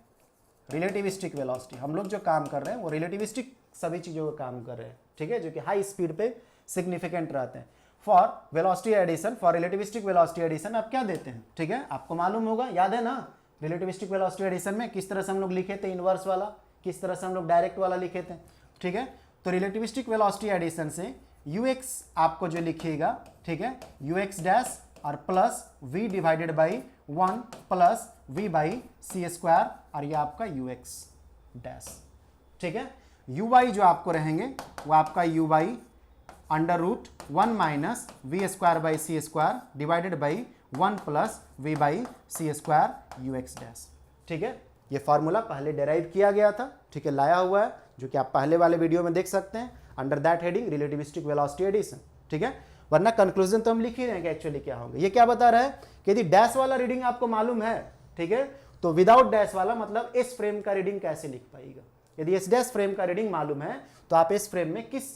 रिलेटिविस्टिक वेलोसिटी हम लोग जो काम कर रहे हैं वो रिलेटिविस्टिक सभी चीज़ों का काम कर रहे हैं, ठीक है, जो कि हाई स्पीड पे सिग्निफिकेंट रहते हैं। For velocity addition, for relativistic velocity addition आप क्या देते हैं, ठीक है, आपको मालूम होगा, याद है ना, रिलेटिविस्टिक वेलोसिटी एडिशन में किस तरह से हम लोग लिखे थे इनवर्स वाला, किस तरह से हम लोग डायरेक्ट वाला लिखे थे, ठीक है। तो रिलेटिविस्टिक वेलोसिटी एडिशन से यू एक्स आपको जो लिखिएगा, ठीक है, यू एक्स डैश और plus v divided by 1 plus v by c square, और ये आपका यू एक्स डैश, ठीक है। यू वाई जो आपको रहेंगे वो आपका u y under root 1 minus v square by c square divided by 1 plus v by c square u x dash, ठीक है। ये फार्मूला पहले डेराइव किया गया था, ठीक है, लाया हुआ है, जो कि आप पहले वाले वीडियो में देख सकते हैं, under that heading relativistic velocity addition, ठीक है। वरना कंक्लूजन तो हम लिख ही रहे हैं कि एक्चुअली क्या होगा। ये क्या बता रहा है कि यदि डैश वाला रीडिंग आपको मालूम है, ठीक है, तो विदाउट डैश वाला मतलब इस फ्रेम का रीडिंग कैसे लिख पाएगा। यदि इस डैश फ्रेम का रीडिंग मालूम है तो आप इस फ्रेम में किस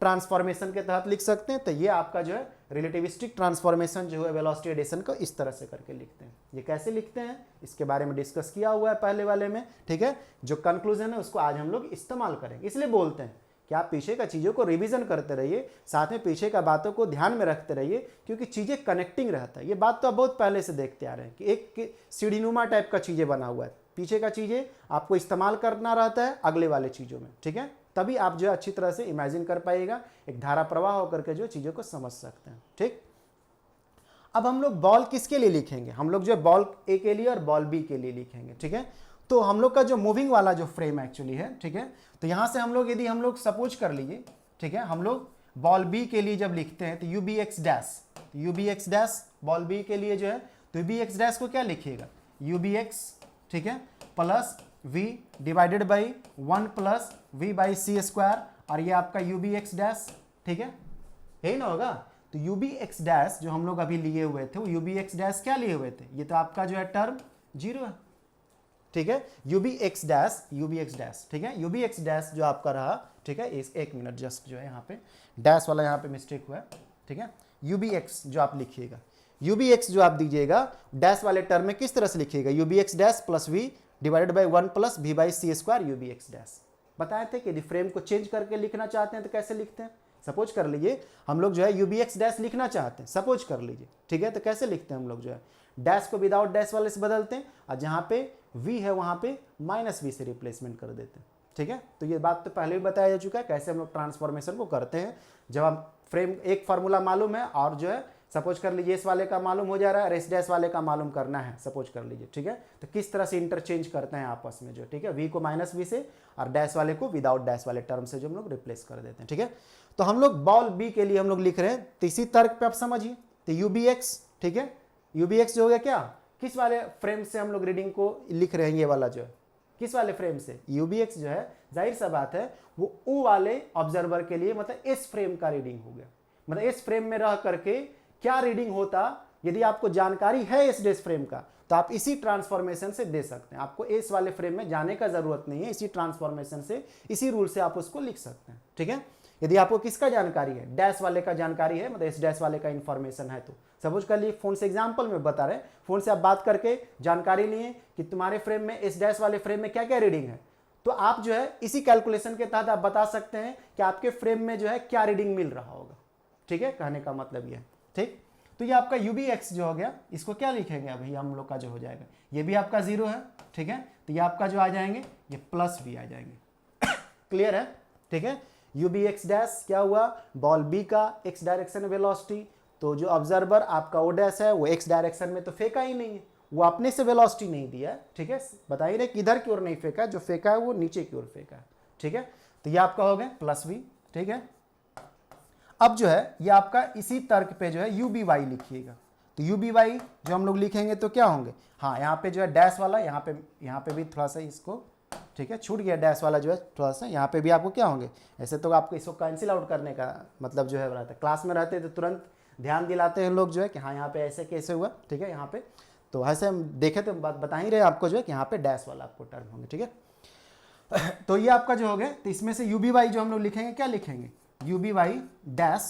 ट्रांसफॉर्मेशन के तहत लिख सकते हैं, तो ये आपका जो है रिलेटिविस्टिक ट्रांसफॉर्मेशन जो है वेलोसिटी एडिशन को इस तरह से करके लिखते हैं। ये कैसे लिखते हैं इसके बारे में डिस्कस किया हुआ है पहले वाले में, ठीक है। जो कंक्लूजन है उसको आज हम लोग इस्तेमाल करेंगे, इसलिए बोलते हैं कि आप पीछे का चीज़ों को रिवीजन करते रहिए, साथ में पीछे का बातों को ध्यान में रखते रहिए, क्योंकि चीज़ें कनेक्टिंग रहता है। ये बात तो आप बहुत पहले से देखते आ रहे हैं कि एक सीढ़ीनुमा टाइप का चीज़ें बना हुआ है, पीछे का चीज़ें आपको इस्तेमाल करना रहता है अगले वाले चीज़ों में, ठीक है, तभी आप जो अच्छी तरह से इमेजिन कर पाइएगा, एक धारा प्रवाह होकर के जो चीज़ों को समझ सकते हैं, ठीक। अब हम लोग बॉल किसके लिए लिखेंगे, हम लोग जो है बॉल ए के लिए और बॉल बी के लिए लिखेंगे, ठीक है। तो हम लोग का जो मूविंग वाला जो फ्रेम एक्चुअली है, ठीक है, तो यहाँ से हम लोग यदि हम लोग सपोज कर लीजिए, ठीक है, हम लोग बॉल बी के लिए जब लिखते हैं तो u b x dash, u b x dash ball B के लिए जो है, तो यू बी एक्स डैश को क्या लिखिएगा, यू बी एक्स, ठीक है, plus v divided by 1 plus v by c square, और ये आपका यू बी एक्स डैश, ठीक है, यही ना होगा। तो यू बी एक्स डैश जो हम लोग अभी लिए हुए थे, वो यू बी एक्स डैश क्या लिए हुए थे, ये तो आपका जो है टर्म 0 है, ठीक है, u b x dash, u b x dash, ठीक है, यू बी एक्स डैश जो आपका रहा, ठीक है, इस 1 मिनट जस्ट जो है यहाँ पे डैश वाला यहाँ पे मिस्टेक हुआ है, ठीक है, यू बी एक्स जो आप लिखिएगा, यू बी एक्स जो आप दीजिएगा डैश वाले टर्म में किस तरह से लिखिएगा, u b x dash plus v divided by 1 plus v by c square u b x dash. बताए थे कि यदि फ्रेम को चेंज करके लिखना चाहते हैं तो कैसे लिखते हैं, सपोज कर लीजिए हम लोग जो है यू बी एक्स डैश लिखना चाहते हैं, सपोज कर लीजिए, ठीक है, तो कैसे लिखते हैं हम लोग जो है डैश को विदाउट डैश वाले से बदलते हैं, और जहाँ पे v है वहाँ पे माइनस v से रिप्लेसमेंट कर देते हैं, ठीक है। तो ये बात तो पहले भी बताया जा चुका है कैसे हम लोग ट्रांसफॉर्मेशन को करते हैं। जब हम फ्रेम एक फार्मूला मालूम है और जो है सपोज कर लीजिए इस वाले का मालूम हो जा रहा है, इस डैश वाले का मालूम करना है, सपोज कर लीजिए, ठीक है, तो किस तरह से इंटरचेंज करते हैं आपस में जो, ठीक है, v को माइनस v से और डैश वाले को विदाउट डैश वाले टर्म से जो हम लोग रिप्लेस कर देते हैं, ठीक है। तो हम लोग बॉल बी के लिए हम लोग लिख रहे हैं, तो इसी तर्क पे आप समझिए, तो यू बी एक्स, ठीक है, यू बी एक्स जो हो गया क्या, किस वाले फ्रेम से हम लोग रीडिंग को लिख रहे हैं, ये वाला जो है किस वाले फ्रेम से, यू बी एक्स जो है जाहिर सा बात है वो ओ वाले ऑब्जर्वर के लिए मतलब इस फ्रेम का रीडिंग हो गया, मतलब इस फ्रेम में रह करके क्या रीडिंग होता, यदि आपको जानकारी है इस डैश फ्रेम का तो आप इसी ट्रांसफॉर्मेशन से दे सकते हैं, आपको इस वाले फ्रेम में जाने का जरूरत नहीं है, इसी ट्रांसफॉर्मेशन से इसी रूल से आप उसको लिख सकते हैं, ठीक है। यदि आपको किसका जानकारी है, डैश वाले का जानकारी है, मतलब इस डैश वाले का इंफॉर्मेशन है, तो सपोज कर लिए फोन से एग्जांपल में बता रहे, फोन से आप बात करके जानकारी लिए कि तुम्हारे फ्रेम में इस डैश वाले फ्रेम में क्या क्या रीडिंग है, तो आप जो है इसी कैलकुलेशन के तहत आप बता सकते हैं कि आपके फ्रेम में जो है क्या रीडिंग मिल रहा होगा, ठीक है, कहने का मतलब ये है, ठीक। तो ये आपका यू बी एक्स जो हो गया, इसको क्या लिखेंगे अभी हम लोग का जो हो जाएगा, ये भी आपका 0 है, ठीक है, तो ये आपका जो आ जाएंगे ये प्लस भी आ जाएंगे क्लियर है, ठीक है। यू बी एक्स डैश क्या हुआ, बॉल बी का एक्स डायरेक्शन वेलोसिटी, तो जो ऑब्जर्वर आपका ओ डैश है वो एक्स डायरेक्शन में तो फेंका ही नहीं है, वो अपने से वेलोसिटी नहीं दिया है, ठीक है, बता ही रहे किधर की ओर नहीं फेंका, जो फेंका है वो नीचे की ओर फेंका है, ठीक है। तो ये आपका हो गया प्लस बी, ठीक है। अब जो है ये आपका इसी तर्क पे जो है यू बी वाई लिखिएगा, तो यू बी वाई जो हम लोग लिखेंगे तो क्या होंगे, हाँ यहाँ पे जो है डैश वाला, यहाँ पे भी थोड़ा सा इसको, ठीक है, छूट गया डैश वाला जो है थोड़ा सा, यहाँ पे भी आपको क्या होंगे, ऐसे तो आपको इसको कैंसिल आउट करने का मतलब जो है रहता है, क्लास में रहते तो तुरंत ध्यान दिलाते हैं लोग जो है कि हाँ यहाँ पे ऐसे कैसे हुआ, ठीक है, यहाँ पे तो ऐसे हम देखे तो बात बता ही रहे आपको जो है कि यहाँ पे डैश वाला आपको टर्म होंगे, ठीक है। तो ये आपका जो हो गया, तो इसमें से यू बी वाई जो हम लोग लिखेंगे क्या लिखेंगे, u b y dash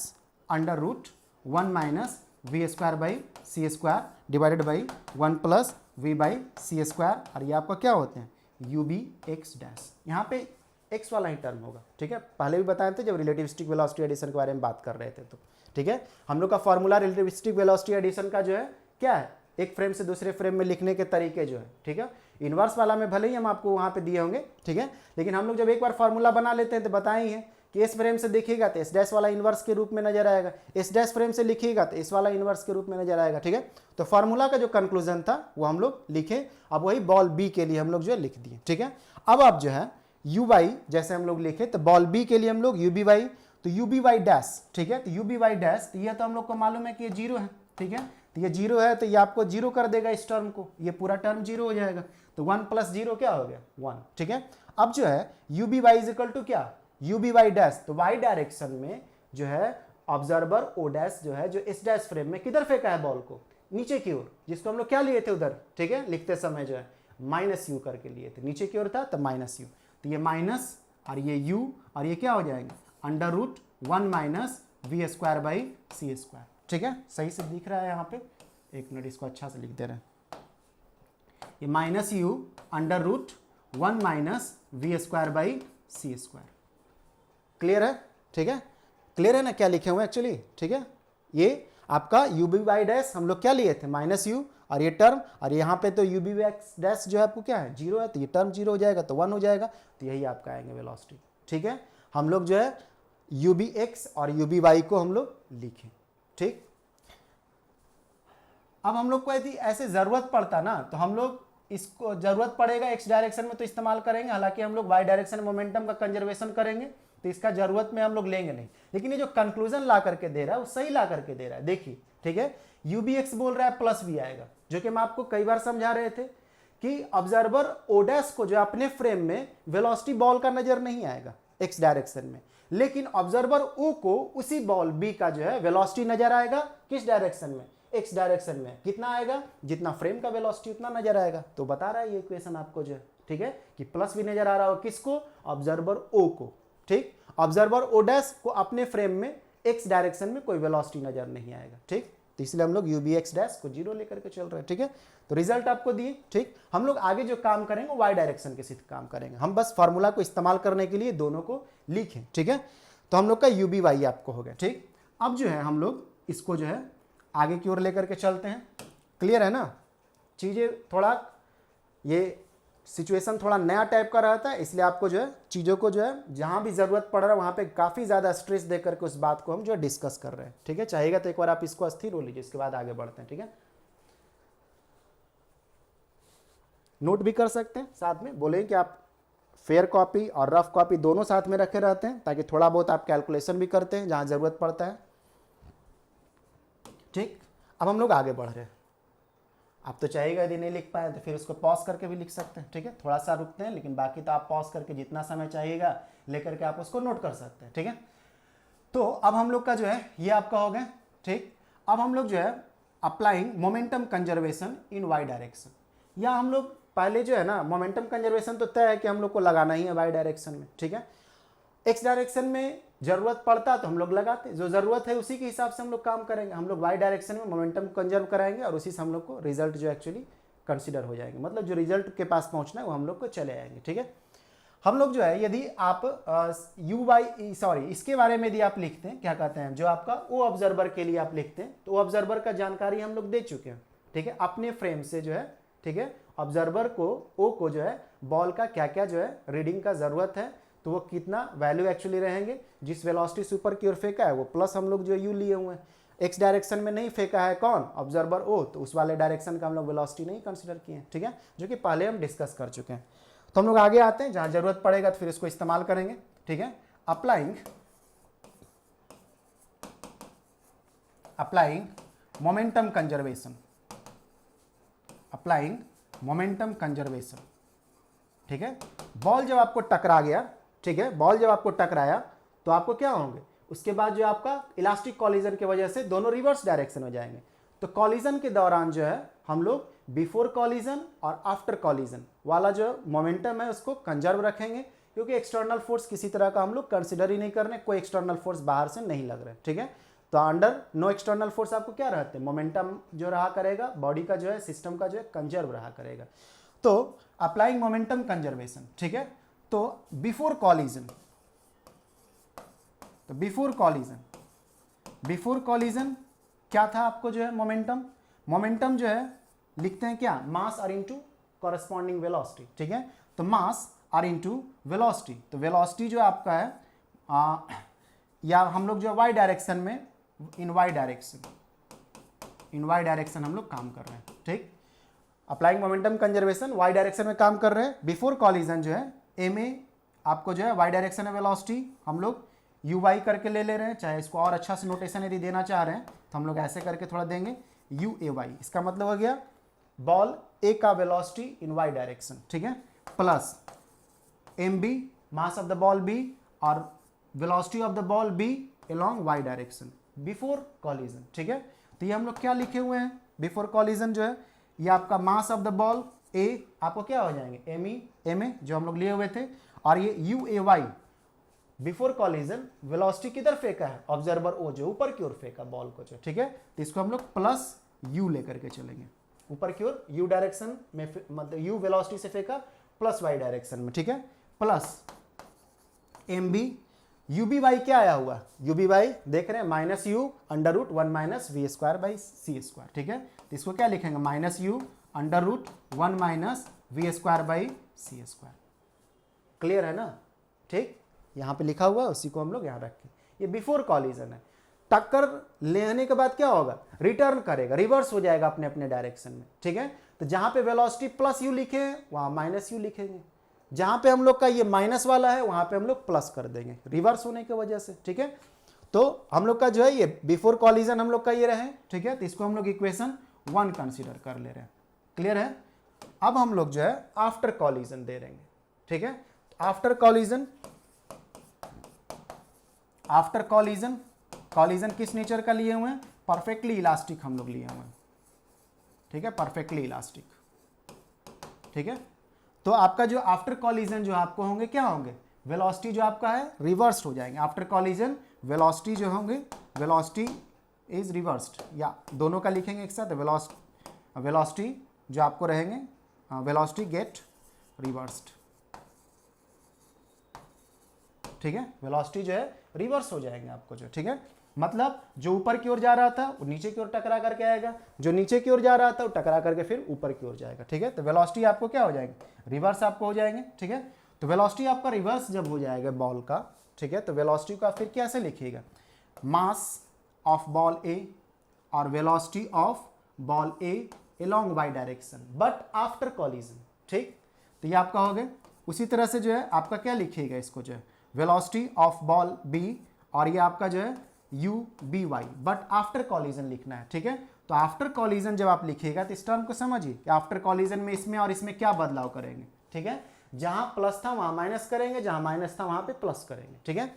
under root 1 minus v square by c square divided by 1 plus v by c square, और ये आपका क्या होते हैं यू बी एक्स डैश, यहाँ पे एक्स वाला ही टर्म होगा, ठीक है, पहले भी बताए थे जब रिलेटिविस्टिक वेलोसिटी एडिशन के बारे में बात कर रहे थे, तो ठीक है, हम लोग का फॉर्मूला रिलेटिविस्टिक वेलोसिटी एडिशन का जो है क्या है, एक फ्रेम से दूसरे फ्रेम में लिखने के तरीके जो है, ठीक है, इन्वर्स वाला में भले ही हम आपको वहाँ पे दिए होंगे, ठीक है, लेकिन हम लोग जब एक बार फॉर्मूला बना लेते हैं तो बताए ही है कि इस फ्रेम से देखिएगा तो इस डैश वाला इन्वर्स के रूप में नजर आएगा, इस डैश फ्रेम से लिखिएगा तो इस वाला इन्वर्स के रूप में नजर आएगा, ठीक है। तो फार्मूला का जो कंक्लूजन था वो हम लोग लिखे, अब वही बॉल बी के लिए हम लोग जो है लिख दिए, ठीक है। अब आप जो है यू वाई जैसे हम लोग लिखे तो बॉल बी के लिए हम लोग यू बी वाई, तो यू बी वाई डैश, ठीक है, तो यू बी वाई डैश, तो ये तो हम लोग को मालूम है कि ये 0 है, ठीक है, तो ये 0 है तो ये आपको 0 कर देगा इस टर्म को, ये पूरा टर्म 0 हो जाएगा, तो 1 प्लस 0 क्या हो गया 1, ठीक है। अब जो है u b y is equal to क्या, यू बी वाई डैश, तो वाई डायरेक्शन में जो है ऑब्जर्वर ओ डैश जो है जो इस डैश फ्रेम में किधर फेंका है बॉल को, नीचे की ओर, जिसको हम लोग क्या लिए थे उधर, ठीक है, लिखते समय जो है माइनस यू करके लिए थे, नीचे की ओर था तो माइनस यू, तो ये माइनस और ये यू और ये क्या हो जाएंगे under root 1 minus v square by c square, ठीक है, सही से दिख रहा है यहाँ पे, एक मिनट इसको अच्छा से लिख दे रहे हैं, ये minus u under root 1 minus v square by c square, clear है, ठीक है, क्लियर है ना क्या लिखे हुए एक्चुअली, ठीक है। ये आपका यू बी वाई डैश हम लोग क्या लिए थे माइनस यू, और ये टर्म, और यहाँ पे तो यू बी एक्स डैश जो है आपको क्या है 0 है, तो ये टर्म 0 हो जाएगा तो 1 हो जाएगा, तो यही आपका आएंगे वेलोसिटी, ठीक है। हम लोग जो है यू बी एक्स और यू बी वाई को हम लोग लिखें, ठीक। अब हम लोग को यदि ऐसे ज़रूरत पड़ता ना तो हम लोग इसको ज़रूरत पड़ेगा एक्स डायरेक्शन में तो इस्तेमाल करेंगे, हालांकि हम लोग वाई डायरेक्शन में मोमेंटम का कंजर्वेशन करेंगे तो इसका ज़रूरत में हम लोग लेंगे नहीं। लेकिन ये जो कंक्लूजन ला करके दे रहा है वो सही ला करके दे रहा है। देखिए ठीक है, यू बी एक्स बोल रहा है प्लस भी आएगा, जो कि हम आपको कई बार समझा रहे थे कि ऑब्जर्वर ओडेस को जो अपने फ्रेम में वेलोसिटी बॉल का नजर नहीं आएगा एक्स डायरेक्शन में, लेकिन ऑब्जर्वर ओ को उसी बॉल बी का जो है वेलोसिटी नजर आएगा किस डायरेक्शन में, एक्स डायरेक्शन में। कितना आएगा, जितना फ्रेम का वेलोसिटी उतना नजर आएगा। तो बता रहा है ये इक्वेशन आपको जो है, ठीक है, कि प्लस भी नजर आ रहा हो किसको, ऑब्जर्वर ओ को। ठीक, ऑब्जर्वर ओ डैश को अपने फ्रेम में एक्स डायरेक्शन में कोई वेलोसिटी नजर नहीं आएगा। ठीक, तो इसलिए हम लोग यू बी एक्स डैश को जीरो लेकर के चल रहे हैं। ठीक है, तो रिजल्ट आपको दिए। ठीक, हम लोग आगे जो काम करेंगे वाई डायरेक्शन के सिर्फ काम करेंगे, हम बस फार्मूला को इस्तेमाल करने के लिए दोनों को लिखें। ठीक है, तो हम लोग का यू बी वाई आपको हो गया। ठीक, अब जो है हम लोग इसको जो है आगे की ओर लेकर के चलते हैं। क्लियर है ना, चीज़ें थोड़ा ये सिचुएशन थोड़ा नया टाइप का रहता है, इसलिए आपको जो है चीज़ों को जो है जहाँ भी ज़रूरत पड़ रहा है वहाँ पे काफ़ी ज़्यादा स्ट्रेस दे करके उस बात को हम जो है डिस्कस कर रहे हैं। ठीक है, चाहिएगा तो एक बार आप इसको अस्थिर हो लीजिए, इसके बाद आगे बढ़ते हैं। ठीक है, नोट भी कर सकते हैं, साथ में बोलें कि आप फेयर कॉपी और रफ कॉपी दोनों साथ में रखे रहते हैं ताकि थोड़ा बहुत आप कैलकुलेशन भी करते हैं जहाँ ज़रूरत पड़ता है। ठीक, अब हम लोग आगे बढ़ रहे हैं। आप तो चाहिएगा यदि नहीं लिख पाए तो फिर उसको पॉज करके भी लिख सकते हैं। ठीक है, थोड़ा सा रुकते हैं, लेकिन बाकी तो आप पॉज करके जितना समय चाहिएगा लेकर के आप उसको नोट कर सकते हैं। ठीक है, तो अब हम लोग का जो है ये आपका हो गया। ठीक, अब हम लोग जो है applying momentum conservation in Y direction, या हम लोग पहले जो है ना मोमेंटम कंजर्वेशन तो तय है कि हम लोग को लगाना ही है वाई डायरेक्शन में। ठीक है, एक्स डायरेक्शन में जरूरत पड़ता तो हम लोग लगाते, जो जरूरत है उसी के हिसाब से हम लोग काम करेंगे। हम लोग वाई डायरेक्शन में मोमेंटम कंजर्व कराएंगे और उसी से हम लोग को रिजल्ट जो एक्चुअली कंसीडर हो जाएंगे, मतलब जो रिजल्ट के पास पहुंचना है वो हम लोग को चले आएंगे। ठीक है, हम लोग जो है यदि आप इसके बारे में यदि आप लिखते हैं, क्या कहते हैं, जो आपका ओ ऑब्जर्वर के लिए आप लिखते हैं तो ऑब्जर्वर का जानकारी हम लोग दे चुके हैं। ठीक है, अपने फ्रेम से जो है, ठीक है, ऑब्जर्वर को ओ को जो है बॉल का क्या क्या जो है रीडिंग का जरूरत है, तो वो कितना वैल्यू एक्चुअली रहेंगे। जिस वेलोसिटी से ऊपर की ओर फेंका है वो प्लस हम लोग जो यू लिए हुए हैं, एक्स डायरेक्शन में नहीं फेंका है कौन, ऑब्जर्वर ओ, तो उस वाले डायरेक्शन का हम लोग वेलोसिटी नहीं कंसीडर किए हैं। ठीक है, जो कि पहले हम डिस्कस कर चुके हैं। तो हम लोग आगे आते हैं, जहां जरूरत पड़ेगा तो फिर इसको इस्तेमाल करेंगे। ठीक है, applying momentum conservation, applying momentum conservation. ठीक है, बॉल जब आपको टकरा गया, ठीक है, बॉल जब आपको टकराया तो आपको क्या होंगे, उसके बाद जो आपका इलास्टिक कॉलिजन की वजह से दोनों रिवर्स डायरेक्शन में जाएंगे। तो कॉलिजन के दौरान जो है हम लोग बिफोर कॉलिजन और आफ्टर कॉलिजन वाला जो मोमेंटम है उसको कंजर्व रखेंगे, क्योंकि एक्सटर्नल फोर्स किसी तरह का हम लोग कंसिडर ही नहीं कर रहे, कोई एक्सटर्नल फोर्स बाहर से नहीं लग रहा है। ठीक है, तो अंडर नो एक्सटर्नल फोर्स आपको क्या रहते हैं, मोमेंटम जो रहा करेगा, बॉडी का जो है, सिस्टम का जो है कंजर्व रहा करेगा। तो अप्लाइंग मोमेंटम कंजर्वेशन। ठीक है, तो बिफोर कॉलिजन, तो बिफोर कॉलिजन क्या था आपको जो है मोमेंटम जो है लिखते हैं क्या, मास आर इनटू कॉरेस्पॉन्डिंग वेलोसिटी। ठीक है, तो मास आर इनटू वेलोसिटी, तो वेलोसिटी जो आपका है या हम लोग जो वाई डायरेक्शन में इन वाई डायरेक्शन हम लोग काम कर रहे हैं। ठीक, applying momentum conservation y direction में काम कर रहे हैं। बिफोर कॉलिजन जो है ए में आपको जो है वाई डायरेक्शन में वेलोसिटी हम लोग यू वाई करके ले रहे हैं, चाहे इसको और अच्छा से नोटेशन यदि देना चाह रहे हैं तो हम लोग ऐसे करके थोड़ा देंगे यू ए वाई। इसका मतलब हो गया बॉल ए का वेलोसिटी इन वाई डायरेक्शन, ठीक है, plus M B mass of the ball B और velocity of the ball B along Y direction before collision. ठीक है, तो ये हम लोग क्या लिखे हुए हैं, बिफोर कॉलिजन जो है ये आपका मास ऑफ द बॉल ए आपको क्या हो जाएंगे, एम ई एम ए जो हम लोग लिए हुए थे, और ये u a y before collision velocity किधर फेंका है, ऑब्जर्वर ओ जो ऊपर की ओर फेंका बॉल को जो, ठीक है, तो इसको हम लोग प्लस यू लेकर के चलेंगे ऊपर की ओर, यू डायरेक्शन में मतलब यू वेलोसिटी से फेंका प्लस वाई डायरेक्शन में। ठीक है, plus M b u b y क्या आया हुआ, यू बी वाई देख रहे हैं minus u under root 1 minus v square by c square. ठीक है, तो इसको क्या लिखेंगे, minus u under root 1 minus v square by c square. Clear है ना, ठीक, यहाँ पे लिखा हुआ है उसी को हम लोग यहाँ रखें, ये बिफोर कॉलिजन है। टक्कर लेने के बाद क्या होगा, रिटर्न करेगा, रिवर्स हो जाएगा अपने अपने डायरेक्शन में, ठीक है। तो जहां पे वेलोसिटी प्लस यू लिखे हैं वहां माइनस यू लिखेंगे, जहां पे हम लोग का ये माइनस वाला है वहां पे हम लोग प्लस कर देंगे, रिवर्स होने की वजह से, ठीक है। तो हम लोग का जो है ये बिफोर कॉलिजन हम लोग का ये रहे, ठीक है। तो इसको हम लोग इक्वेशन 1 कंसीडर कर ले रहे हैं, क्लियर है। अब हम लोग जो है आफ्टर कॉलिजन दे देंगे, ठीक है। After collision, after collision, collision किस नेचर का लिए हुए हैं, परफेक्टली इलास्टिक हम लोग लिए हुए हैं, ठीक है, परफेक्टली इलास्टिक, ठीक है। तो आपका जो आफ्टर कॉलिजन जो आपको होंगे क्या होंगे, वेलोसिटी जो आपका है रिवर्स हो जाएंगे आफ्टर कॉलिजन, वेलोसिटी जो होंगे, वेलोसिटी इज रिवर्स्ड, या दोनों का लिखेंगे एक साथ, वेलोसिटी जो आपको रहेंगे, वेलोसिटी गेट रिवर्स्ड, ठीक है। वेलोसिटी जो है रिवर्स हो जाएंगे आपको जो, ठीक है। मतलब जो ऊपर की ओर जा रहा था वो नीचे की ओर टकरा करके आएगा, जो नीचे की ओर जा रहा था वो टकरा करके फिर ऊपर की ओर जाएगा, ठीक है। तो वेलोसिटी आपको क्या हो जाएंगे, रिवर्स आपको हो जाएंगे, ठीक है। तो वेलोसिटी आपका रिवर्स जब हो जाएगा बॉल का, ठीक है, तो वेलोसिटी को आप फिर कैसे लिखिएगा, मास ऑफ बॉल ए और velocity of ball A along Y direction but after collision, ठीक। तो ये आपका हो गया। उसी तरह से जो है आपका क्या लिखिएगा, इसको जो है वेलोसिटी ऑफ बॉल बी और ये आपका जो है u b y but after collision लिखना है, ठीक है। तो आफ्टर कॉलिजन जब आप लिखिएगा तो इस टर्म को समझिए कि आफ्टर कॉलिजन में इसमें और इसमें क्या बदलाव करेंगे, ठीक है। जहां प्लस था वहां माइनस करेंगे, जहां माइनस था वहां पे प्लस करेंगे, ठीक है।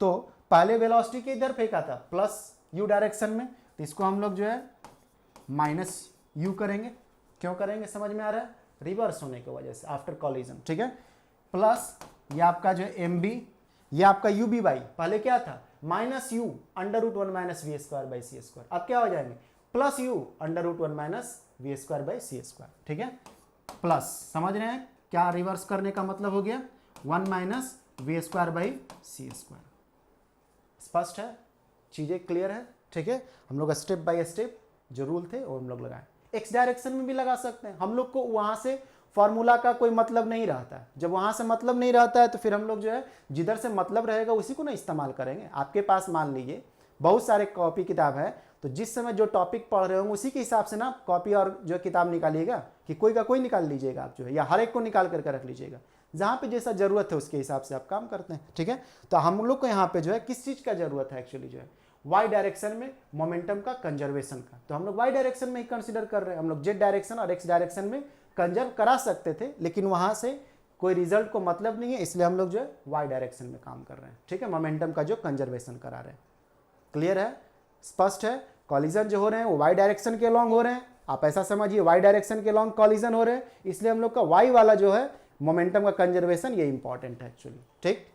तो पहले वेलोसिटी के इधर फेंका था प्लस यू डायरेक्शन में, तो इसको हम लोग जो है माइनस यू करेंगे, क्यों करेंगे समझ में आ रहा है, रिवर्स होने की वजह से आफ्टर कॉलिजन, ठीक है। प्लस ये आपका जो है एम बी, ये आपका यू बी वाई, पहले क्या था minus u under root 1 minus v square by c square, अब क्या हो जाएंगे plus u under root 1 minus v square by c square, ठीक है। प्लस, समझ रहे हैं क्या रिवर्स करने का मतलब हो गया, 1 minus v square by c square. स्पष्ट है, चीजें क्लियर है, ठीक है। हम लोग स्टेप बाय स्टेप जो रूल थे वो हम लोग लगाए, एक्स डायरेक्शन में भी लगा सकते हैं, हम लोग को वहां से फॉर्मूला का कोई मतलब नहीं रहता है, जब वहां से मतलब नहीं रहता है तो फिर हम लोग जो है जिधर से मतलब रहेगा उसी को ना इस्तेमाल करेंगे। आपके पास मान लीजिए बहुत सारे कॉपी किताब है, तो जिस समय जो टॉपिक पढ़ रहे होंगे उसी के हिसाब से ना कॉपी और जो किताब निकालिएगा, कि कोई का कोई निकाल लीजिएगा आप जो है, या हर एक को निकाल करके रख लीजिएगा, जहाँ पे जैसा जरूरत है उसके हिसाब से आप काम करते हैं, ठीक है। तो हम लोग को यहाँ पे जो है किस चीज़ का जरूरत है एक्चुअली जो है वाई डायरेक्शन में मोमेंटम का कंजर्वेशन का, तो हम लोग वाई डायरेक्शन में ही कंसिडर कर रहे हैं। हम लोग जेड डायरेक्शन और एक्स डायरेक्शन में कंजर्व करा सकते थे, लेकिन वहां से कोई रिजल्ट को मतलब नहीं है, इसलिए हम लोग जो है वाई डायरेक्शन में काम कर रहे हैं, ठीक है, मोमेंटम का जो कंजर्वेशन करा रहे हैं। क्लियर है, स्पष्ट है। कॉलिजन जो हो रहे हैं वो वाई डायरेक्शन के लॉन्ग हो रहे हैं, आप ऐसा समझिए वाई डायरेक्शन के लॉन्ग कॉलिजन हो रहे हैं, इसलिए हम लोग का वाई वाला जो है मोमेंटम का कंजर्वेशन ये इंपॉर्टेंट है एक्चुअली, ठीक।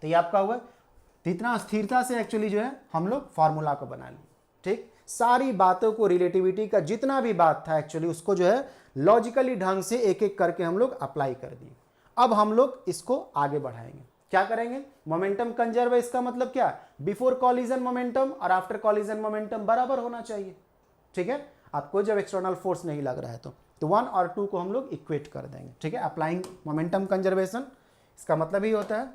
तो ये आपका हुआ, तो इतना स्थिरता से एक्चुअली जो है हम लोग फॉर्मूला को बना लिए, ठीक। सारी बातों को रिलेटिविटी का जितना भी बात था एक्चुअली उसको जो है लॉजिकली ढंग से एक एक करके हम लोग अप्लाई कर दिए। अब हम लोग इसको आगे बढ़ाएंगे, क्या करेंगे, मोमेंटम कंजर्व है, इसका मतलब क्या, बिफोर कॉलिजन मोमेंटम और आफ्टर कॉलिजन मोमेंटम बराबर होना चाहिए, ठीक है। आपको जब एक्सटर्नल फोर्स नहीं लग रहा है तो 1 और 2 को हम लोग इक्वेट कर देंगे, ठीक है। अप्लाइंग मोमेंटम कंजर्वेशन, इसका मतलब ही होता है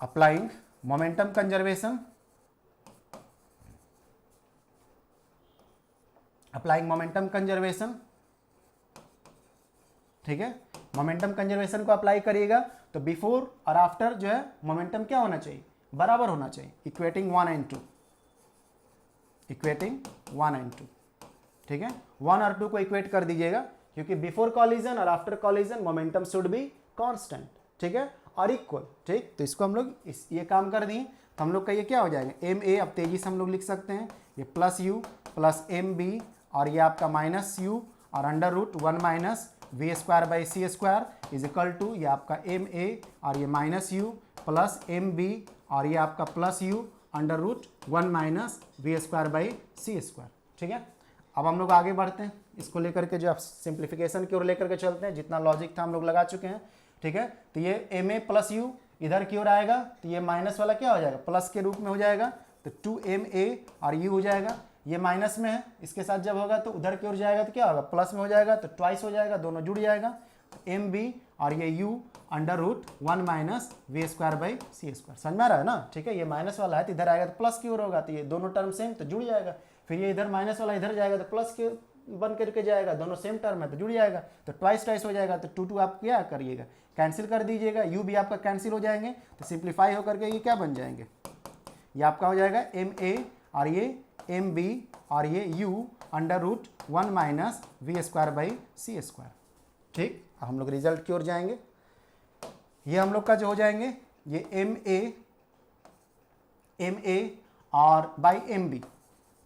applying momentum conservation, applying momentum conservation, ठीक है। मोमेंटम कंजर्वेशन को अप्लाई करिएगा तो बिफोर और आफ्टर जो है मोमेंटम क्या होना चाहिए, बराबर होना चाहिए, इक्वेटिंग 1 एंड 2, इक्वेटिंग 1 एंड 2, ठीक है। 1 और 2 को इक्वेट कर दीजिएगा, क्योंकि बिफोर कॉलिजन और after collision momentum should be constant, ठीक है, और इक्वल, ठीक। तो इसको हम लोग ये काम कर दिए, तो हम लोग का ये क्या हो जाएगा, एम ए, अब तेजी से हम लोग लिख सकते हैं, ये plus u plus M b और ये आपका माइनस यू और under root 1 minus v square by c square is equal to ये आपका एम ए और ये minus u plus M b और ये आपका plus u under root 1 minus v square by c square, ठीक है। अब हम लोग आगे बढ़ते हैं, इसको लेकर के जो आप सिंप्लीफिकेशन की ओर लेकर के चलते हैं, जितना लॉजिक था हम लोग लगा चुके हैं, ठीक है। तो ये एम ए प्लस यू इधर की ओर आएगा तो ये माइनस वाला क्या हो जाएगा, प्लस के रूप में हो जाएगा, तो 2ma और u हो जाएगा, ये माइनस में है, इसके साथ जब होगा तो उधर की ओर जाएगा तो क्या होगा, प्लस में हो जाएगा, तो ट्वाइस हो जाएगा, दोनों जुड़ जाएगा, mb और ये u √1 माइनस v²/c²। समझ में आ रहा है ना? ठीक है, ये माइनस वाला है तो इधर आएगा तो प्लस की ओर होगा, तो ये दोनों टर्म सेम तो जुड़ जाएगा। फिर ये इधर माइनस वाला इधर जाएगा तो प्लस के बन करके जाएगा, दोनों सेम टर्म है तो जुड़ जाएगा, तो ट्वाइस हो जाएगा। तो 2 आप क्या करिएगा, कैंसिल कर दीजिएगा, u भी आपका कैंसिल हो जाएंगे, तो सिंप्लीफाई होकर के ये क्या बन जाएंगे, ये आपका हो जाएगा ma और ये mb और ये u √1 माइनस v²/c²। ठीक, अब हम लोग रिजल्ट की ओर जाएंगे। ये हम लोग का जो हो जाएंगे ये ma और बाई mb।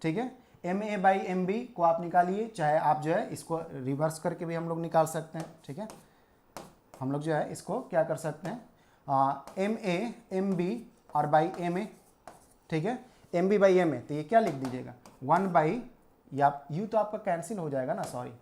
ठीक है, ma/mb को आप निकालिए, चाहे आप जो है इसको रिवर्स करके भी हम लोग निकाल सकते हैं। ठीक है, हम लोग जो है इसको क्या कर सकते हैं, ma/mb और बाई ma। ठीक है, mb/ma, तो ये क्या लिख दीजिएगा 1 या u तो आपका कैंसिल हो जाएगा ना, सॉरी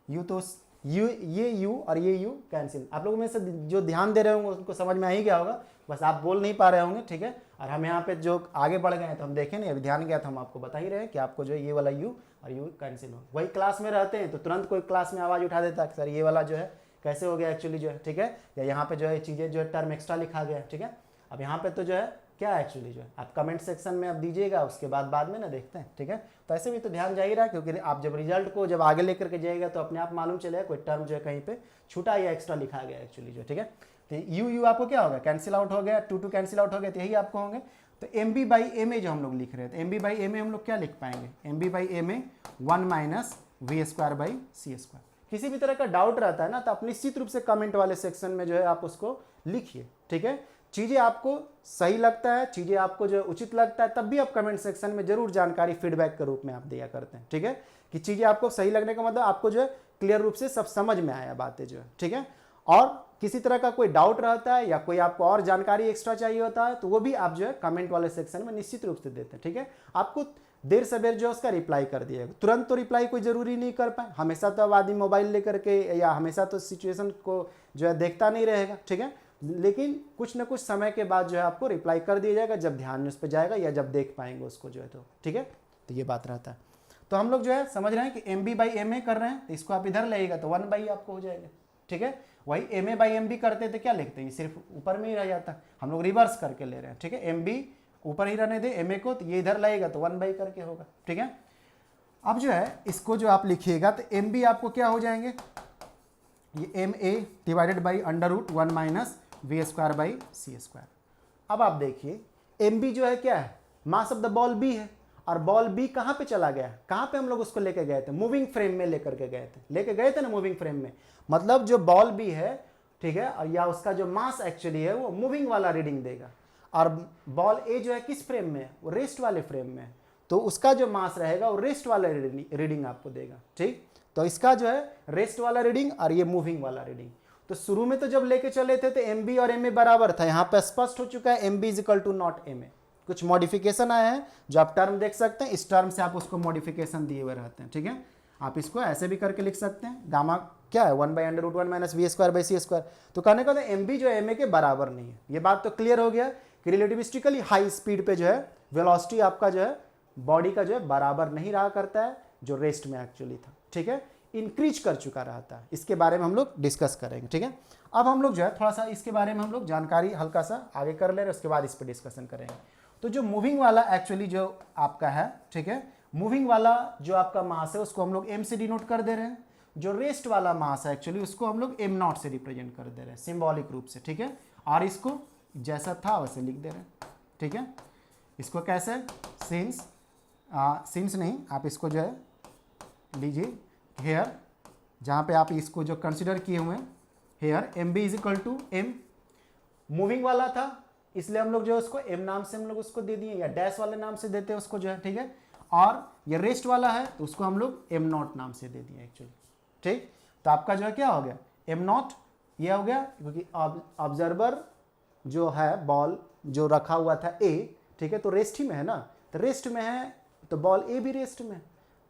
u तो ये u और ये u कैंसिल। आप लोगों में से जो ध्यान दे रहे होंगे उनको समझ में आ ही गया होगा, बस आप बोल नहीं पा रहे होंगे। ठीक है, और हम यहाँ पे जो आगे बढ़ गए हैं तो हम देखें नहीं, अभी ध्यान गया तो हम आपको बता ही रहे हैं कि आपको जो है ये वाला u और u कैंसिल हो। वही क्लास में रहते हैं तो तुरंत कोई क्लास में आवाज़ उठा देता है सर ये वाला जो है कैसे हो गया एक्चुअली जो है। ठीक है, या यहाँ पे जो है चीज़ें जो है टर्म एक्स्ट्रा लिखा गया है। ठीक है, अब यहाँ पे तो जो है क्या एक्चुअली जो है आप कमेंट सेक्शन में आप दीजिएगा, उसके बाद में ना देखते हैं। ठीक है, तो ऐसे भी तो ध्यान जा ही रहा है, क्योंकि आप जब रिजल्ट को जब आगे लेकर के जाएगा तो अपने आप मालूम चलेगा कोई टर्म जो है कहीं पे छूटा या एक्स्ट्रा लिखा गया एक्चुअली जो। ठीक है, तो यू आपको क्या होगा, कैंसिल आउट हो गया, 2 कैंसिल आउट हो गया, तो यही आपको होंगे। तो mb/ma जो हम लोग लिख रहे हैं, तो mb/ma हम लोग क्या लिख पाएंगे, mb/ma 1 माइनस v²/c²। किसी भी तरह का डाउट रहता है ना तो आप निश्चित रूप से कमेंट वाले सेक्शन में जो है आप उसको लिखिए। ठीक है, चीज़ें आपको सही लगता है, चीज़ें आपको जो उचित लगता है, तब भी आप कमेंट सेक्शन में जरूर जानकारी फीडबैक के रूप में आप दिया करते हैं। ठीक है, कि चीज़ें आपको सही लगने का मतलब आपको जो है क्लियर रूप से सब समझ में आया बातें जो है। ठीक है, और किसी तरह का कोई डाउट रहता है या कोई आपको और जानकारी एक्स्ट्रा चाहिए होता है तो वो भी आप जो है कमेंट वाले सेक्शन में निश्चित रूप से देते हैं। ठीक है, आपको देर सवेर जो उसका रिप्लाई कर दिएगा, तुरंत तो रिप्लाई कोई जरूरी नहीं कर पाए, हमेशा तो अब आदमी मोबाइल लेकर के या हमेशा तो सिचुएशन को जो है देखता नहीं रहेगा। ठीक है, लेकिन कुछ ना कुछ समय के बाद जो है आपको रिप्लाई कर दिया जाएगा जब ध्यान उस पर जाएगा या जब देख पाएंगे उसको जो है। तो ठीक है, तो ये बात रहता है। तो हम लोग जो है समझ रहे हैं कि mb/ma कर रहे हैं, तो इसको आप इधर लाइएगा तो 1 आपको हो जाएगा। ठीक है, वही ma/mb करते तो क्या लिखते हैं, सिर्फ ऊपर में ही रह जाता, हम लोग रिवर्स करके ले रहे हैं। ठीक है, mb ऊपर ही रहने दे ma को, तो ये इधर लाएगा तो 1 करके होगा। ठीक है, अब जो है इसको जो आप लिखिएगा तो mb आपको क्या हो जाएंगे, ये ma divided by √1 minus v²/c²। अब आप देखिए mb जो है क्या है, मास ऑफ द बॉल b है, और बॉल b कहाँ पे चला गया, कहाँ पे हम लोग उसको लेके गए थे, मूविंग फ्रेम में लेकर के गए थे ना, मूविंग फ्रेम में, मतलब जो बॉल b है, ठीक है, और या उसका जो मास एक्चुअली है वो मूविंग वाला रीडिंग देगा, और बॉल a जो है किस फ्रेम में है, वो रेस्ट वाले फ्रेम में है, तो उसका जो मास रहेगा वो रेस्ट वाला रीडिंग आपको देगा। ठीक, तो इसका जो है रेस्ट वाला रीडिंग और ये मूविंग वाला रीडिंग। तो शुरू में तो जब लेके चले थे तो mb और ma बराबर था, यहाँ पे स्पष्ट हो चुका है mb = नॉट ma। कुछ मॉडिफिकेशन आया है जो आप टर्म देख सकते हैं, इस टर्म से आप उसको मॉडिफिकेशन दिए हुए रहते हैं। ठीक है, आप इसको ऐसे भी करके लिख सकते हैं, गामा क्या है 1/√1 माइनस v²/c²। तो कहने का mb जो ma के बराबर नहीं है। ये बात तो क्लियर हो गया कि रिलेटिविस्टिकली हाई स्पीड पे जो है वेलोसिटी आपका जो है बॉडी का जो है बराबर नहीं रहा करता है जो रेस्ट में एक्चुअली था। ठीक है, इंक्रीज कर चुका रहता है। इसके बारे में हम लोग डिस्कस करेंगे। ठीक है, अब हम लोग जो है थोड़ा सा इसके बारे में हम लोग जानकारी हल्का सा आगे कर ले रहे हैं, उसके बाद इस पर डिस्कशन करेंगे। तो जो मूविंग वाला एक्चुअली जो आपका है, ठीक है, मूविंग वाला जो आपका मास है उसको हम लोग m से डिनोट कर दे रहे हैं, जो रेस्ट वाला मास है एक्चुअली उसको हम लोग m0 से रिप्रेजेंट कर दे रहे हैं सिंबॉलिक रूप से। ठीक है, और इसको जैसा था वैसे लिख दे रहे हैं। ठीक है, इसको कैसे, सिंस नहीं, आप इसको जो है लीजिए हेयर, जहाँ पे आप इसको जो कंसिडर किए हुए हैं हेयर mb = m, मूविंग वाला था इसलिए हम लोग जो है उसको m नाम से हम लोग उसको दे दिए, या डैश वाले नाम से देते हैं उसको जो है। ठीक है, और ये रेस्ट वाला है तो उसको हम लोग m0 नाम से दे दिए एक्चुअली। ठीक, तो आपका जो है क्या हो गया m0 ये हो गया, क्योंकि ऑब्जर्वर जो है बॉल जो रखा हुआ था a, ठीक है, तो रेस्ट ही में है ना, तो रेस्ट में है तो बॉल a भी रेस्ट में है,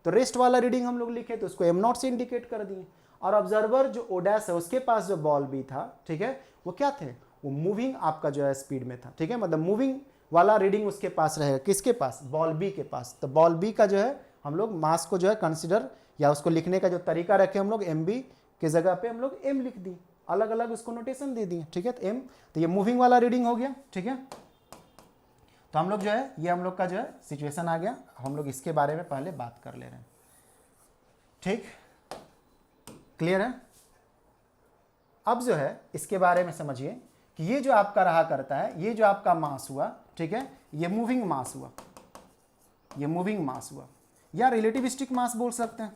तो रेस्ट वाला रीडिंग हम लोग लिखे तो उसको m0 से इंडिकेट कर दिए। और ऑब्जर्वर जो o' है उसके पास जो बॉल b था, ठीक है, वो क्या थे, वो मूविंग आपका जो है स्पीड में था। ठीक है, मतलब मूविंग वाला रीडिंग उसके पास रहेगा, किसके पास, बॉल b के पास। तो बॉल b का जो है हम लोग मास को जो है कंसिडर या उसको लिखने का जो तरीका रखे हम लोग mb के जगह पे हम लोग m लिख दिए, अलग अलग उसको नोटेशन दे दिए, ठीक है। तो एम, तो ये मूविंग वाला रीडिंग हो गया, ठीक है। तो हम लोग जो है ये हम लोग का जो है सिचुएशन आ गया, हम लोग इसके बारे में पहले बात कर ले रहे हैं, ठीक, क्लियर है। अब जो है इसके बारे में समझिए कि ये जो आपका रहा करता है, ये जो आपका मास हुआ, ठीक है, ये मूविंग मास हुआ, ये मूविंग मास हुआ, या रिलेटिविस्टिक मास बोल सकते हैं,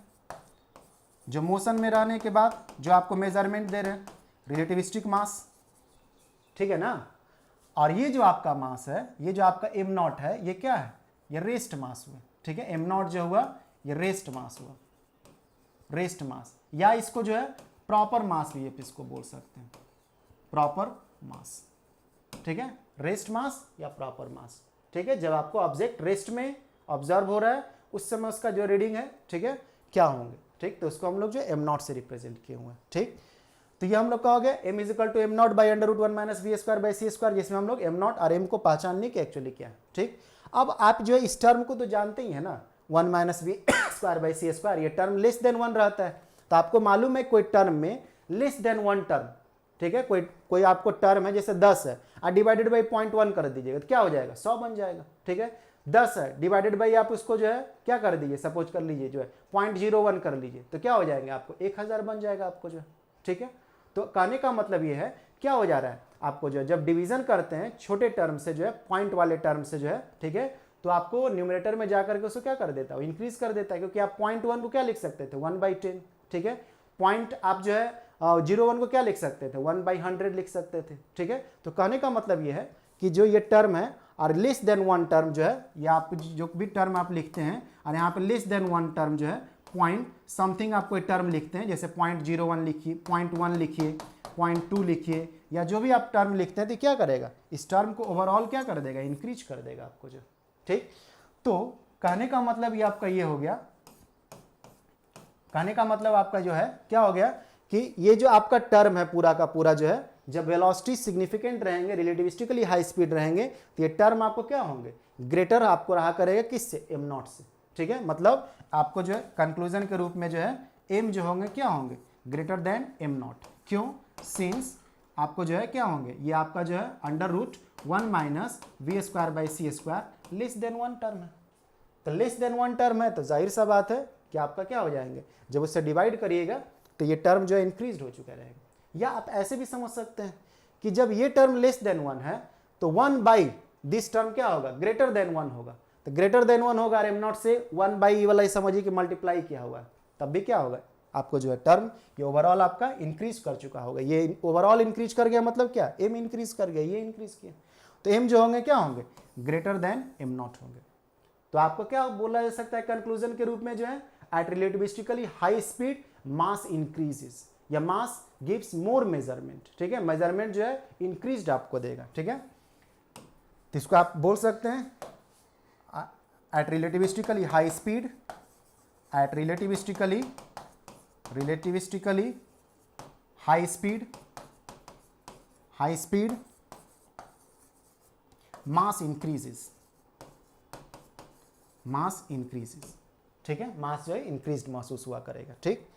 जो मोशन में रहने के बाद जो आपको मेजरमेंट दे रहे हैं, रिलेटिविस्टिक मास, ठीक है ना। और ये जो आपका मास है, ये जो आपका एम नॉट है, ये क्या है, ये रेस्ट मास हुआ, ठीक है। एम नॉट जो हुआ ये रेस्ट मास हुआ, रेस्ट मास, या इसको जो है प्रॉपर मास भी इसको बोल सकते हैं, प्रॉपर मास, ठीक है, रेस्ट मास या प्रॉपर मास, ठीक है। जब आपको ऑब्जेक्ट रेस्ट में ऑब्जर्व हो रहा है उस समय उसका जो रीडिंग है, ठीक है, क्या होंगे, ठीक। तो उसको हम लोग जो एम नॉट से रिप्रेजेंट किए हुए हैं, ठीक। तो ये हम लोग का हो गया m is equal to m naught by √1 minus v square by c square, जिसमें हम लोग एम नॉट और एम को पहचानने की एक्चुअली क्या है, ठीक। अब आप जो है इस टर्म को तो जानते ही है ना, 1 minus v square by c square, ये टर्म लेस देन 1 रहता है। तो आपको मालूम है कोई टर्म में लेस देन 1 टर्म, ठीक है, कोई आपको टर्म है जैसे 10 है और डिवाइडेड बाई 0.1 कर दीजिएगा तो क्या हो जाएगा, 100 बन जाएगा, ठीक है। 10 है डिवाइडेड बाई आप उसको जो है क्या कर दीजिए, सपोज कर लीजिए जो है 0.01 कर लीजिए तो क्या हो जाएंगे आपको 1000 बन जाएगा आपको जो है, ठीक है। तो कहने का मतलब ये है क्या हो जा रहा है आपको जो है जब डिवीजन करते हैं छोटे टर्म से जो है, पॉइंट वाले टर्म से जो है, ठीक है, तो आपको न्यूमरेटर में जाकर के उसको क्या कर देता है, इंक्रीज कर देता है, क्योंकि आप 0.1 को क्या लिख सकते थे 1/10, ठीक है। पॉइंट आप जो है 0.1 को क्या लिख सकते थे 1/100 लिख सकते थे, ठीक है। तो कहने का मतलब ये है कि जो ये टर्म है और लेस देन 1 टर्म जो है, या आप जो भी टर्म आप लिखते हैं और यहाँ पे लेस देन 1 टर्म जो है पॉइंट समथिंग आपको एक टर्म लिखते हैं, जैसे 0.01 लिखिए, 0.1 लिखिए, 0.2 लिखिए, या जो भी आप टर्म लिखते हैं तो क्या करेगा, इस टर्म को ओवरऑल क्या कर देगा, इंक्रीज कर देगा आपको जो, ठीक। तो कहने का मतलब ये आपका ये हो गया, कहने का मतलब आपका जो है क्या हो गया कि ये जो आपका टर्म है पूरा का पूरा जो है, जब वेलोसिटी सिग्निफिकेंट रहेंगे, रिलेटिविस्टिकली हाई स्पीड रहेंगे, तो ये टर्म आपको क्या होंगे, ग्रेटर आपको रहा करेगा किससे, एम नॉट से, ठीक है। मतलब आपको जो है कंक्लूजन के रूप में जो है एम जो होंगे क्या होंगे, ग्रेटर देन एम नॉट। क्यों, सिंस आपको जो है क्या होंगे, ये आपका जो है √1 minus v square by c square less than 1 term है। तो लेस देन 1 टर्म है तो जाहिर सा बात है कि आपका क्या हो जाएंगे, जब उससे डिवाइड करिएगा तो ये टर्म जो है इंक्रीज हो चुका रहेगा। या आप ऐसे भी समझ सकते हैं कि जब ये टर्म लेस देन 1 है तो 1 बाई दिस टर्म क्या होगा, ग्रेटर देन 1 होगा। तो ग्रेटर देन 1 होगा और एम नॉट से 1 बाई ई वाला समझिए कि मल्टीप्लाई किया हुआ है, तब भी क्या होगा आपको जो है टर्म ये ओवरऑल आपका इंक्रीज कर चुका होगा। ये ओवरऑल इंक्रीज कर गया मतलब क्या, एम इंक्रीज कर गया, ये इंक्रीज किया, तो एम जो होंगे क्या होंगे, ग्रेटर देन एम नॉट होंगे। तो आपको क्या बोला जा सकता है कंक्लूजन के रूप में जो है, eight relativistically high speed mass increases या मास गिव्स मोर मेजरमेंट, ठीक है, मेजरमेंट जो है इंक्रीज्ड आपको देगा, ठीक है। तो इसको आप बोल सकते हैं at relativistically high speed, at relativistically high speed mass increases, ठीक है, मास जो है इंक्रीज्ड महसूस हुआ करेगा, ठीक।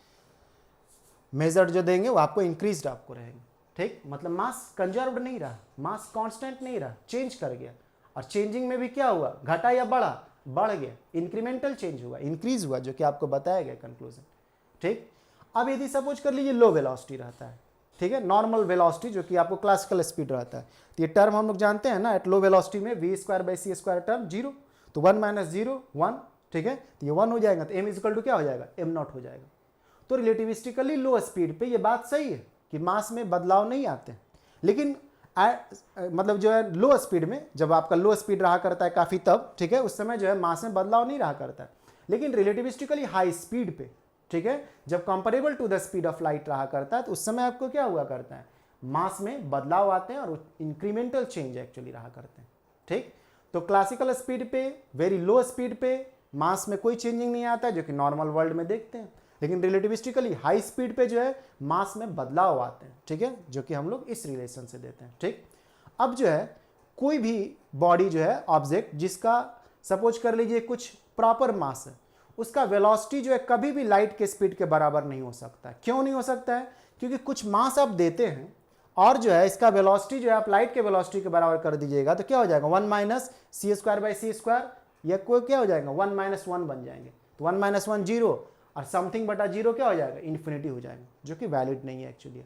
मेजर जो देंगे वो आपको इंक्रीज्ड आपको रहेगा, ठीक। मतलब मास कंजर्व्ड नहीं रहा, मास कांस्टेंट नहीं रहा, चेंज कर गया। और चेंजिंग में भी क्या हुआ, घटा या बढ़ा, बढ़ गया, इंक्रीमेंटल चेंज हुआ, इंक्रीज हुआ, जो कि आपको बताया गया कंक्लूजन, ठीक। अब यदि सपोज कर लीजिए लो वेलोसिटी रहता है, ठीक है, नॉर्मल वेलोसिटी जो कि आपको क्लासिकल स्पीड रहता है, तो ये टर्म हम लोग जानते हैं ना, एट लो वेलोसिटी में v square by c square term 0, तो 1 माइनस 0 1, ठीक है, तो ये 1 हो जाएगा, तो एम इक्वल टू क्या हो जाएगा, एम नॉट हो जाएगा। तो रिलेटिविस्टिकली लो स्पीड पे ये बात सही है कि मास में बदलाव नहीं आते, लेकिन मतलब जो है लो स्पीड में, जब आपका लो स्पीड रहा करता है काफ़ी तब, ठीक है, उस समय जो है मास में बदलाव नहीं रहा करता है। लेकिन रिलेटिविस्टिकली हाई स्पीड पे, ठीक है, जब comparable to the speed of light रहा करता है तो उस समय आपको क्या हुआ करता है, मास में बदलाव आते हैं और इंक्रीमेंटल चेंज एक्चुअली रहा करते हैं, ठीक। तो क्लासिकल स्पीड पे, वेरी लो स्पीड पे मास में कोई चेंजिंग नहीं आता है, जो कि नॉर्मल वर्ल्ड में देखते हैं। लेकिन रिलेटिविस्टिकली हाई स्पीड पे जो है मास में बदलाव आते हैं, ठीक है, जो कि हम लोग इस रिलेशन से देते हैं, ठीक। अब जो है कोई भी बॉडी जो है ऑब्जेक्ट जिसका सपोज कर लीजिए कुछ प्रॉपर मास है, उसका वेलोसिटी जो है कभी भी लाइट के स्पीड के बराबर नहीं हो सकता है। क्यों नहीं हो सकता है, क्योंकि कुछ मास आप देते हैं और जो है इसका वेलोसिटी जो है आप लाइट के वेलोसिटी के बराबर कर दीजिएगा तो क्या हो जाएगा 1 minus c square by c square, या कोई क्या हो जाएगा 1 माइनस 1 बन जाएंगे, तो 1 माइनस 1 जीरो और समथिंग बटा जीरो क्या हो जाएगा इन्फिनिटी हो जाएगा, जो कि वैलिड नहीं है एक्चुअली।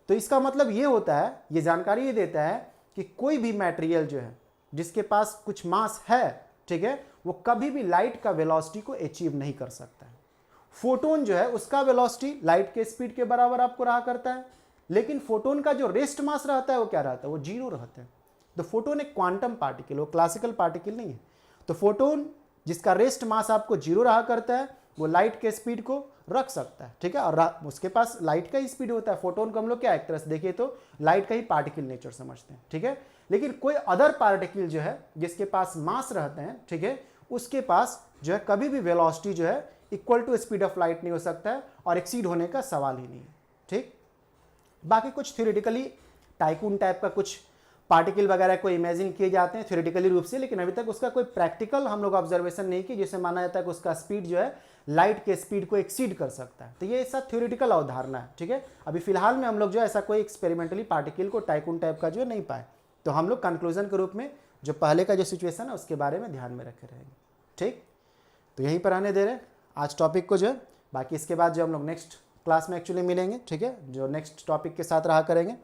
तो इसका मतलब ये होता है, ये जानकारी ये देता है कि कोई भी मटेरियल जो है जिसके पास कुछ मास है, ठीक है, वो कभी भी लाइट का वेलोसिटी को अचीव नहीं कर सकता है। फोटोन जो है उसका वेलोसिटी लाइट के स्पीड के बराबर आपको रहा करता है, लेकिन फोटोन का जो रेस्ट मास रहता है वो क्या रहता है, वो जीरो रहता है। तो फोटोन एक क्वांटम पार्टिकल, वो क्लासिकल पार्टिकल नहीं है। तो फोटोन जिसका रेस्ट मास आपको जीरो रहा करता है वो लाइट के स्पीड को रख सकता है, ठीक है, और उसके पास लाइट का ही स्पीड होता है। फोटोन को हम लोग क्या एक तरह से देखिए तो लाइट का ही पार्टिकल नेचर समझते हैं, ठीक है। लेकिन कोई अदर पार्टिकल जो है जिसके पास मास रहते हैं, ठीक है, उसके पास जो है कभी भी वेलोसिटी जो है equal to speed of light नहीं हो सकता है और एक्सीड होने का सवाल ही नहीं है, ठीक। बाकी कुछ थ्योरेटिकली टाइकून टाइप का कुछ पार्टिकल वगैरह को इमेजिन किए जाते हैं थ्योरेटिकली रूप से, लेकिन अभी तक उसका कोई प्रैक्टिकल हम लोग ऑब्जर्वेशन नहीं की जिससे माना जाता है कि उसका स्पीड जो है लाइट के स्पीड को एक्सीड कर सकता है। तो ये ऐसा थ्योरेटिकल अवधारणा है, ठीक है। अभी फिलहाल में हम लोग जो है ऐसा कोई एक्सपेरिमेंटली पार्टिकल को टाइकून टाइप का जो है नहीं पाए, तो हम लोग कंक्लूजन के रूप में जो पहले का जो सिचुएशन है उसके बारे में ध्यान में रखे रहेंगे, ठीक। तो यहीं पर आने दे रहे आज टॉपिक को जो है, बाकी इसके बाद जो हम लोग नेक्स्ट क्लास में एक्चुअली मिलेंगे, ठीक है, जो नेक्स्ट टॉपिक के साथ रहा करेंगे।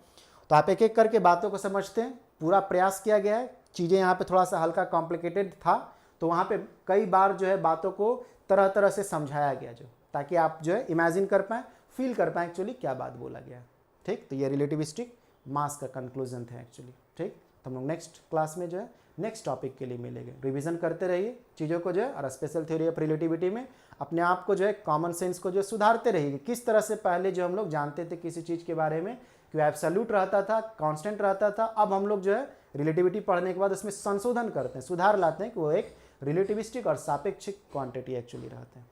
तो आप एक एक करके बातों को समझते हैं, पूरा प्रयास किया गया है। चीज़ें यहाँ पे थोड़ा सा हल्का कॉम्प्लिकेटेड था, तो वहाँ पे कई बार जो है बातों को तरह तरह से समझाया गया, जो ताकि आप जो है इमेजिन कर पाएँ, फील कर पाएँ एक्चुअली क्या बात बोला गया है, ठीक। तो ये रिलेटिविस्टिक मास का कंक्लूजन था एक्चुअली, ठीक। तो हम लोग नेक्स्ट क्लास में जो है नेक्स्ट टॉपिक के लिए मिलेंगे। रिवीजन करते रहिए चीज़ों को जो है, और स्पेशल थ्योरी ऑफ रिलेटिविटी में अपने आप को जो है कॉमन सेंस को जो सुधारते रहिए। किस तरह से पहले जो हम लोग जानते थे किसी चीज़ के बारे में कि वो एब्सोल्यूट रहता था, कांस्टेंट रहता था, अब हम लोग जो है रिलेटिविटी पढ़ने के बाद उसमें संशोधन करते हैं, सुधार लाते हैं कि वो एक रिलेटिविस्टिक और सापेक्षिक क्वांटिटी एक्चुअली रहते हैं।